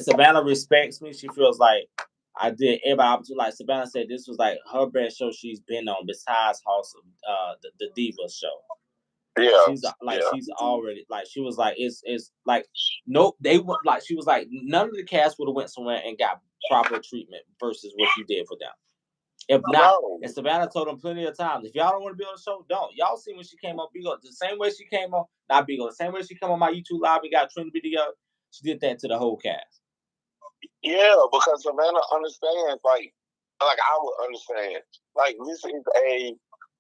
Savannah respects me. She feels like I did everybody opportunity. Like Savannah said, this was like her best show she's been on besides House of the Diva show. Yeah, she's already like she was like it's like no they would like she was like none of the cast would have went somewhere and got proper treatment versus what you did for them. If not, and Savannah told them plenty of times, if y'all don't want to be on the show, don't. Y'all see when she came on Bigo, the same way she came on, not Bigo, the same way she came on my YouTube live and got Trinity video, she did that to the whole cast. Yeah, because Savannah understands, like I would understand. Like this is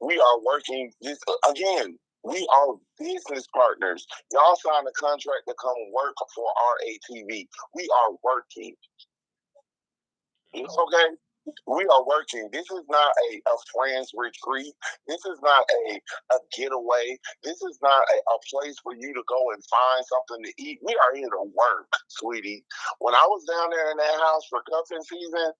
we are working. This again. We are business partners. Y'all signed a contract to come work for RATV. We are working. It's okay. We are working. This is not a friend's retreat. This is not a getaway. This is not a place for you to go and find something to eat. We are here to work, sweetie. When I was down there in that house for cuffing season,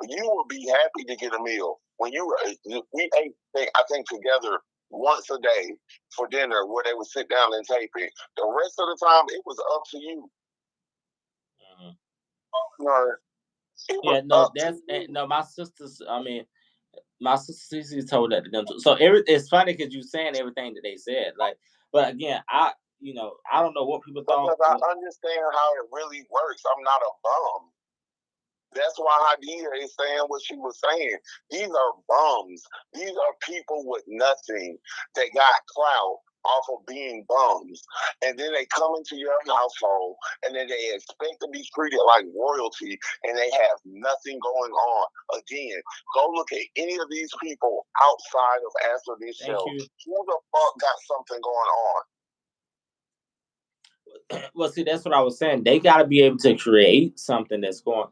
you would be happy to get a meal. When we ate, I think, together once a day for dinner where they would sit down and tape it. The rest of the time, it was up to you. No. Yeah, no, my sisters. I mean, my sister Cece told that to them too. So it's funny because you saying everything that they said. Like, but again, I don't know what people thought. Because I understand how it really works. I'm not a bum. That's why Hadia is saying what she was saying. These are bums. These are people with nothing that got clout off of being bums. And then they come into your household and then they expect to be treated like royalty and they have nothing going on. Again, go look at any of these people outside of Answer This Show. Who the fuck got something going on? Well, see, that's what I was saying. They got to be able to create something that's going.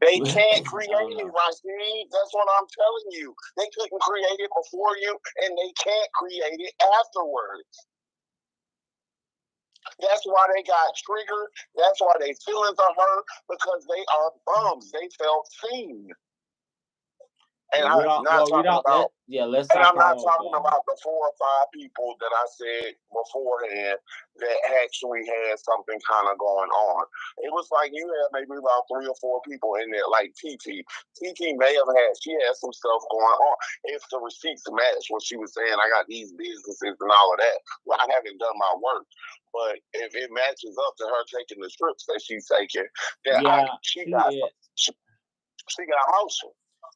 They can't create it, Rashid. That's what I'm telling you. They couldn't create it before you, and they can't create it afterwards. That's why they got triggered. That's why their feelings are hurt, because they are bums. They felt seen. And I'm not talking about the 4 or 5 people that I said beforehand that actually had something kind of going on. It was like you had maybe about 3 or 4 people in there, like TT. TT may have she had some stuff going on. If the receipts match what she was saying, I got these businesses and all of that. Well, I haven't done my work. But if it matches up to her taking the trips that she's taking, then she got motion.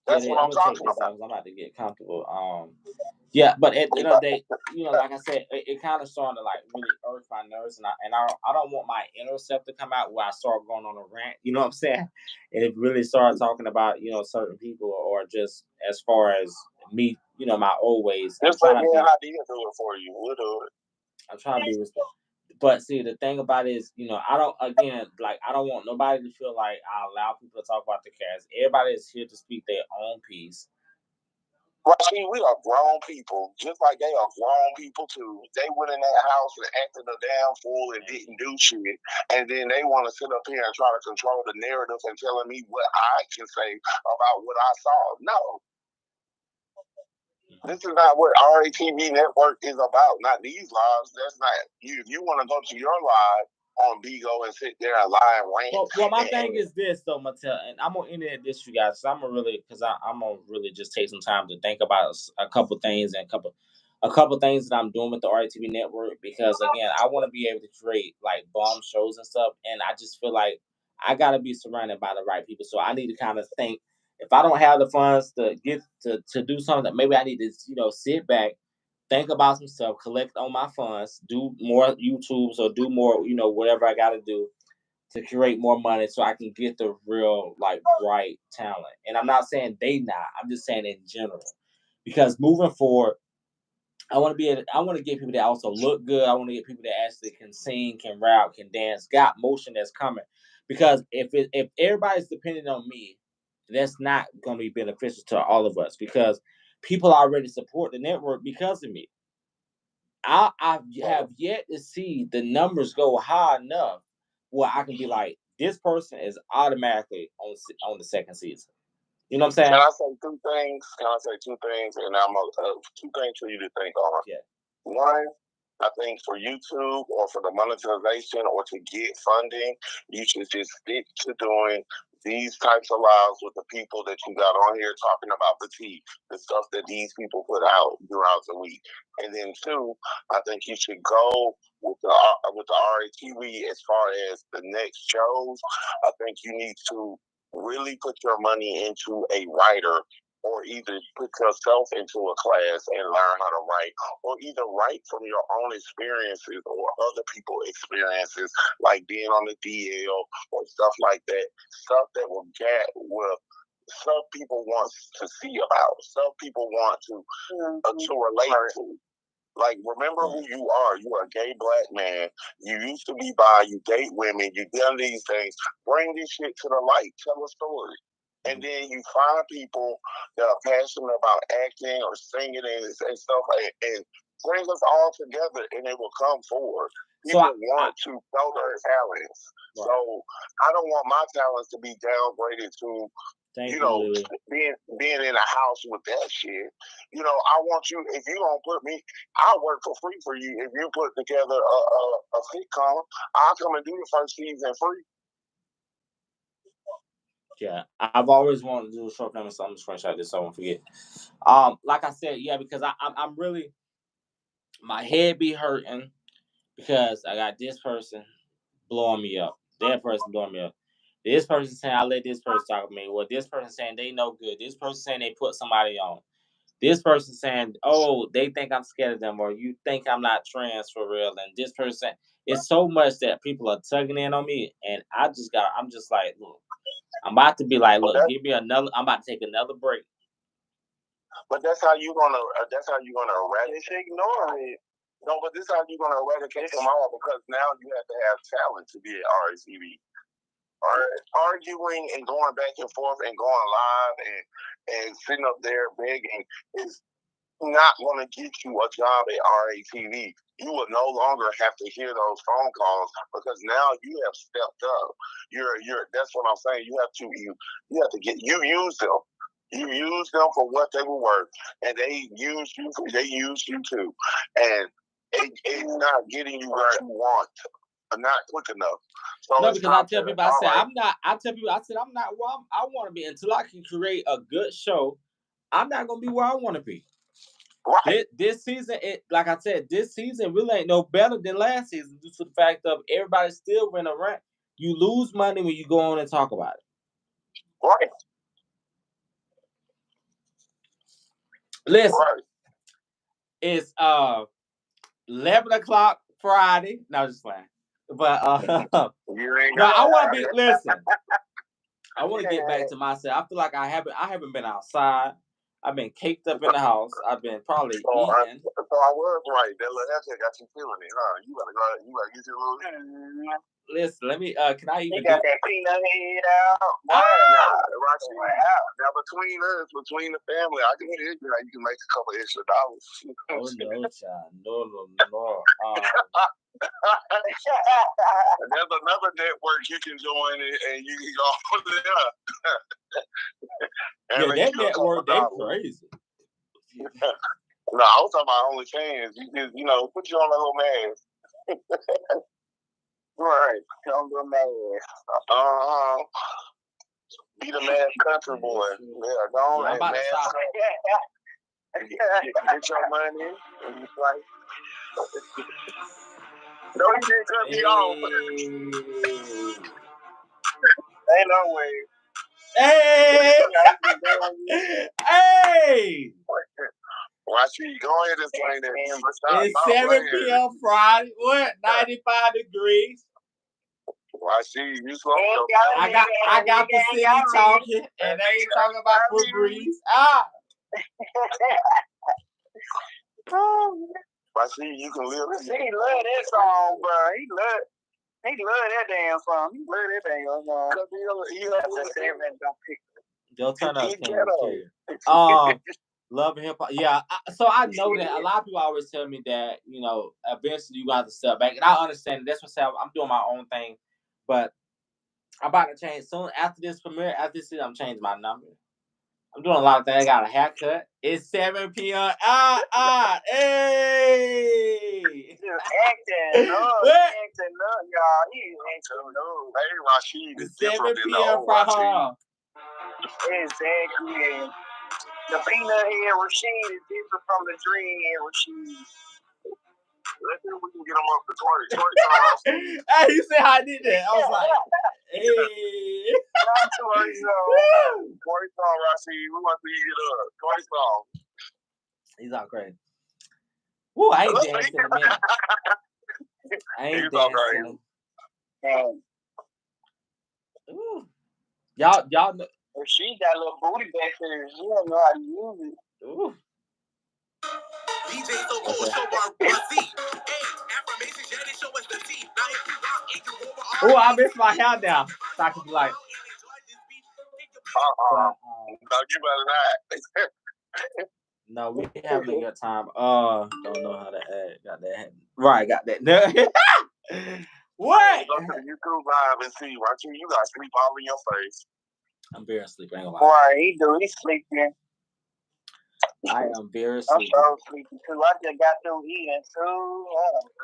That's what I'm talking about. I'm about to get comfortable. Yeah, but at the end of the day, like I said, it kind of started to like really irk my nerves, and I don't want my inner self to come out where I start going on a rant. You know what I'm saying? And it really started talking about certain people or just as far as me, my old ways. Just let me and Hadia do it for you. We'll do it. I'm trying to be respectful. But see, the thing about it is, I don't want nobody to feel like I allow people to talk about the cast. Everybody is here to speak their own piece. Rashid, we are grown people, just like they are grown people too. They went in that house and acted a damn fool and didn't do shit, and then they want to sit up here and try to control the narrative and telling me what I can say about what I saw. No. This is not what RATV Network is about. Not these lives. That's not you. If you want to go to your live on Bigo and sit there and lie and rant. Well, my thing is this though, Mattel, and I'm gonna end it at this, you guys. So I'm gonna really just take some time to think about a couple things and a couple things that I'm doing with the RTV network, because again, I want to be able to create like bomb shows and stuff, and I just feel like I gotta be surrounded by the right people. So I need to kind of think, if I don't have the funds to get to do something, maybe I need to sit back, think about some stuff, collect on my funds, do more YouTubes or do more, whatever I got to do to create more money so I can get the real like right talent. And I'm not saying they not. I'm just saying in general. Because moving forward, I want to get people that also look good. I want to get people that actually can sing, can rap, can dance, got motion that's coming. Because if everybody's depending on me, that's not going to be beneficial to all of us because people already support the network because of me. I have yet to see the numbers go high enough where I can be like, this person is automatically on the second season. You know what I'm saying? Can I say two things? And two things for you to think on. Yeah. One, I think for YouTube or for the monetization or to get funding, you should just stick to doing these types of lives with the people that you got on here talking about the stuff that these people put out throughout the week. And then two, I think you should go with the RATV as far as the next shows. I think you need to really put your money into a writer or either put yourself into a class and learn how to write, or either write from your own experiences or other people's experiences, like being on the DL or stuff like that. Stuff that will get with some people want to see about, some people want to relate to. Like, remember who you are. You are a gay black man. You used to be bi. You date women. You done these things. Bring this shit to the light. Tell a story. And then you find people that are passionate about acting or singing and stuff, and bring us all together, and it will come forward. People want to show their talents. Right. So I don't want my talents to be downgraded to, being in a house with that shit. I want you, if you don't put me, I'll work for free for you. If you put together a sitcom, I'll come and do the first season free. Yeah, I've always wanted to do a short film, so I'm just screenshot this so I won't forget. Like I said, yeah, because I'm really, my head be hurting because I got this person blowing me up, that person blowing me up. This person saying I let this person talk to me. Well, this person saying they no good. This person saying they put somebody on. This person saying, oh, they think I'm scared of them, or you think I'm not trans for real. And this person, it's so much that people are tugging in on me, and I'm just like, look. I'm about to be like, look, give me another. I'm about to take another break. But that's how you gonna eradicate. Ignore it. No, but this is how you gonna eradicate them all, because now you have to have talent to be at RATV. Arguing and going back and forth and going live and sitting up there begging is not going to get you a job at RATV. You will no longer have to hear those phone calls because now you have stepped up. That's what I'm saying. You have to use them. You use them for what they were worth, and they use you too. And it's not getting you where you want. Not quick enough. So no, because I tell people, I said I'm not where I want to be until I can create a good show. I'm not gonna be where I want to be. Right. This season, like I said, this season really ain't no better than last season due to the fact of everybody still running around. You lose money when you go on and talk about it. Right. Listen, it's 11 o'clock Friday. No, just playing. But I want to be. Listen, I want to get back to myself. I feel like I haven't been outside. I've been caked up in the house. I've been probably eating. So I was right. That little haircut got you feeling it, huh? You better get your little. Listen, let me. Can I even? You got that peanut head out. Now between the family, I can hear you. You can make a couple extra dollars. Oh no, child, no. There's another network you can join, and you can go there. Yeah, that network, they crazy. No, I was talking about OnlyFans. You just, put you on a little mask. Right, on the mask. Be the mask country boy. Yeah, go on and mask. Get your money, and you like. No, he didn't cut me off. Ain't no way. Hey! Hey! Watch me. Go ahead and explain that. It's 7 p.m. Friday. What? 95 degrees. I see you slow. I got the city talking, and they ain't talking about Febreze. Ah. I see you can live. He love that song, bro. He love that damn song. He love that damn song. Go turn up, Love and Hip Hop. Yeah, so I know that a lot of people always tell me that, you know, eventually you got to step back, and I understand. That's what I'm doing my own thing, but I'm about to change soon. After this premiere, after this, I'm changing my number. I'm doing a lot of things. I got a haircut. It's 7 p.m. Hey! Acting up, y'all. He acting up. Hey, Rashid, it's 7 p.m. for her. Exactly. The peanut head Rashid is different from the dream head Rashid. Let's see if we can get him up to 20. Hey, you see how I did that? I was like, hey. Not 20 song, Rashid. We want to see you get up. 20 song. He's all crazy. Woo, I ain't dancing in a minute. I ain't dancing. Ooh. Y'all know. She got a little booty back there. She don't know how to use it. Ooh. DJ so cold, show our pussy. Affirmation, Janet, show us the teeth. Now if you rock and you over. Oh, I missed my hair now. So I can be like. No, you better not. No, we having a good time. Don't know how to add. Got that. Right, got that. What? Go to the YouTube live and see. Rashid, you got sleep all in your face. I'm very sleepy. I ain't gonna lie. Right, he do. He's sleeping. I am very sleepy. I'm so sleepy too. I just got through eating too.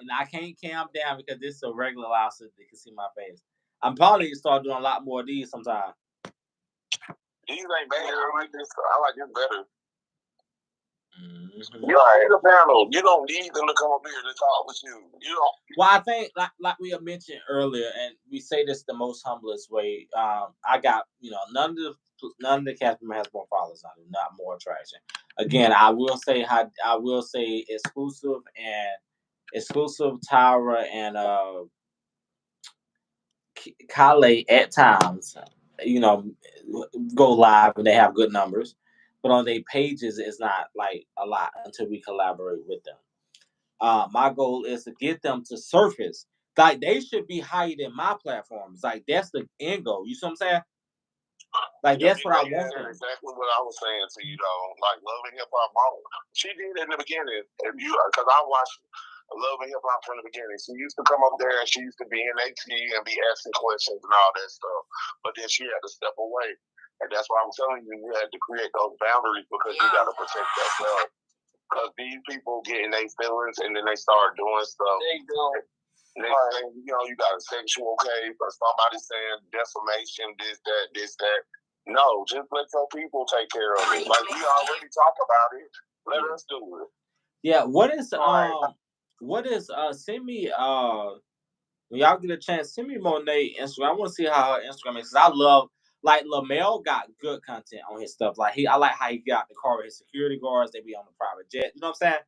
And I can't calm down because this is a regular house so they can see my face. I'm probably gonna start doing a lot more of these sometime. These ain't bad. I like this better. Mm-hmm. You don't need a panel. You don't need them to come up here to talk with you. You don't. Well, I think like we have mentioned earlier, and we say this the most humblest way. I got, you know, none of the cast members has more followers on it, not more attraction. Again, I will say exclusive Tyra and Kale at times, you know, go live and they have good numbers, but on their pages it's not like a lot until we collaborate with them. My goal is to get them to surface. Like they should be higher than my platforms. Like that's the end goal. You see what I'm saying? Like that's what I want. Exactly what I was saying to you though. Like Love and Hip Hop Mom. She did in the beginning. Because I watched Love and Hip Hop from the beginning. She used to come up there and she used to be in AT and be asking questions and all that stuff. But then she had to step away. And that's why I'm telling you, you had to create those boundaries because you got to protect yourself. Because these people get in their feelings and then they start doing stuff. They do. Next thing you know, you got a sexual case or somebody saying defamation, this, that. No, just let your people take care of it. Like we already talk about it. Let us do it. Yeah, send me when y'all get a chance, send me Monet Instagram. I want to see how her Instagram is. I love like Lamel got good content on his stuff. Like I like how he got the car with his security guards. They be on the private jet. You know what I'm saying?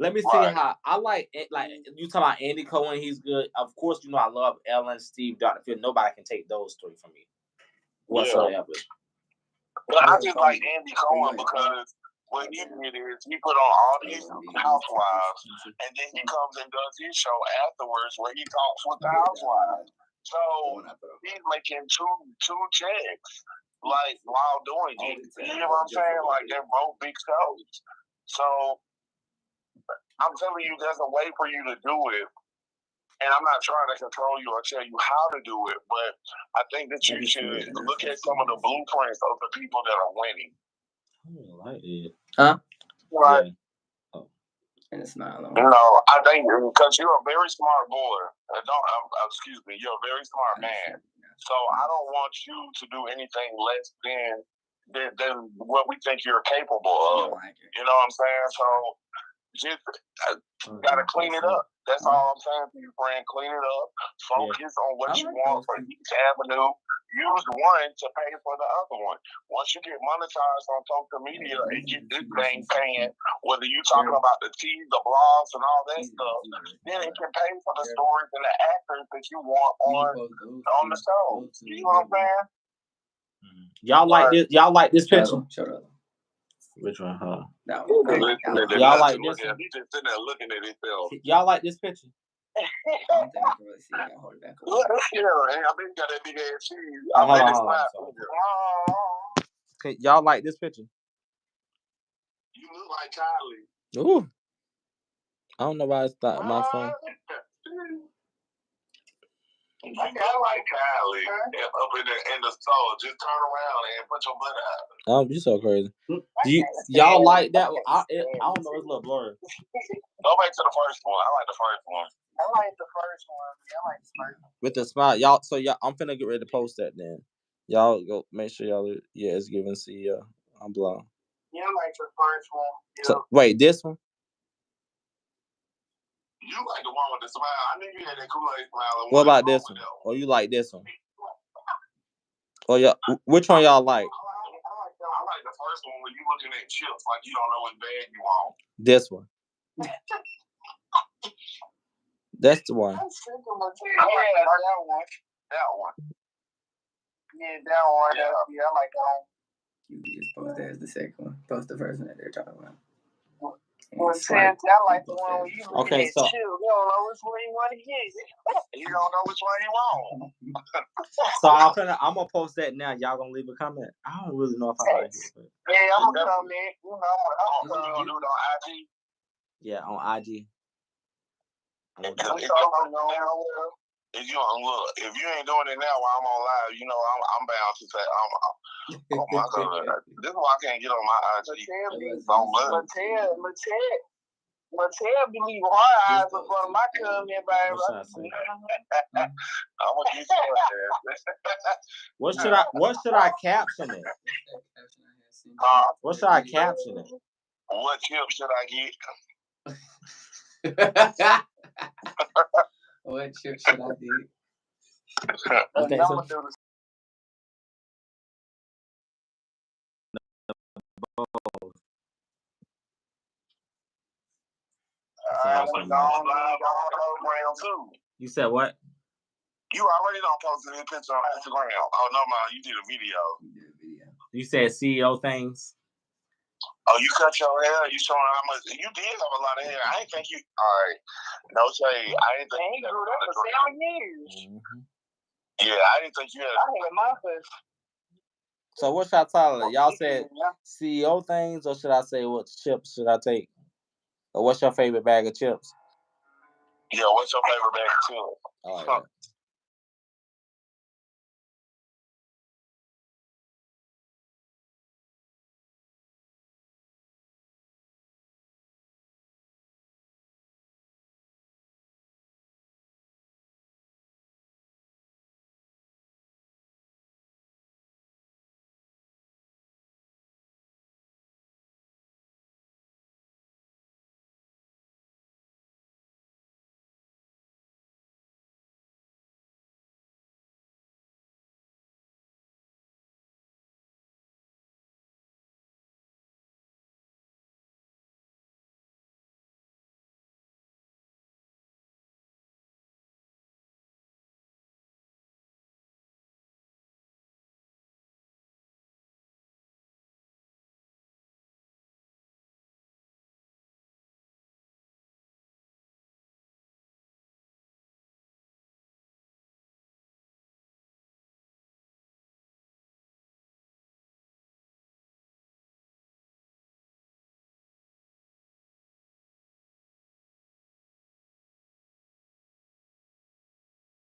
Let me see how I like it. Like you talking about Andy Cohen, he's good. Of course, you know I love Ellen, Steve, Dr. Phil. Nobody can take those three from me whatsoever. But I just like Andy Cohen because what he did is he put on all these housewives, and then he comes and does his show afterwards where he talks with the housewives. So he's making two checks like while doing it. You know what I'm saying? Like they're both big shows. So I'm telling you, there's a way for you to do it. And I'm not trying to control you or tell you how to do it, but I think that you should look at some of the blueprints of the people that are winning. Oh, I did. Huh? Right. Yeah. Oh. And it's not alone. You know, I think because you're a very smart boy. Excuse me, you're a very smart man. So I don't want you to do anything less than what we think you're capable of. You know what I'm saying? So Just gotta clean it up. That's all I'm saying to you, friend. Clean it up. Focus on what you want for each avenue. Use one to pay for the other one. Once you get monetized on social media and get this thing paying, whether you're talking about the teas, the blogs, and all that stuff, then it can pay for the stories and the actors that you want on the show. You know what I'm saying? Y'all like this? Y'all like this picture? Shut up. Which one? Huh? Y'all like this? He just sitting there looking at himself. Y'all like this picture? I don't think I can really see it. Hold it back. I bet you got that big ass cheese. Okay, y'all like this picture? You look like Kylie. Ooh. I don't know why it's not my phone. I like Kylie up in the store. Just turn around and put your butt out. Oh, you so crazy. Y'all like that? I don't know. It's a little blurry. Go back to the first one. I like the first one. I like the first one. Yeah, I like the first one. With the smile, y'all. So y'all, I'm finna get ready to post that then. Y'all go make sure y'all. Yeah, it's giving CEO. I'm blown. Yeah, I like the first one. Yeah. So wait, this one? You like the one with the smile. I knew you had that Kool-Aid smile. What about this one? Or you like this one? Oh yeah, which one y'all like? I like the first one when you looking at chips like you don't know what bag you want. This one. That's the one. Yeah, that one. That one. Yeah, that one. Yeah, I like that one. You just post that as the second one. Post the first one that they're talking about. Well, I like the one where you look at so you. You don't know which one you want to get. You don't know which one you want. So I'm gonna post that now. Y'all gonna leave a comment? I don't really know if I like it. But... Yeah, I'm gonna comment. You know, I'm gonna do it on IG. Yeah, on IG. If you look, if you ain't doing it now while I'm on live, you know I'm bound to say oh my God, this is why I can't get on my IG. Mattel be leaving her eyes up on my comment, baby. I'm gonna get you What should I caption it? What should I caption it? What chip should I get? What chip should I get? You think so? You said what? You already don't post this picture on Instagram. Oh no, man, you did a video. You said CEO things. Oh, you cut your hair. You showing how much? You did have a lot of hair. I didn't think you. All right, no shade. I didn't think you grew that for 7 years. Mm-hmm. Yeah, I didn't think you had. I had my first. So what should I tell her? Y'all said CEO things, or should I say what chips should I take? Or what's your favorite bag of chips? Yeah, what's your favorite bag of chips? All right.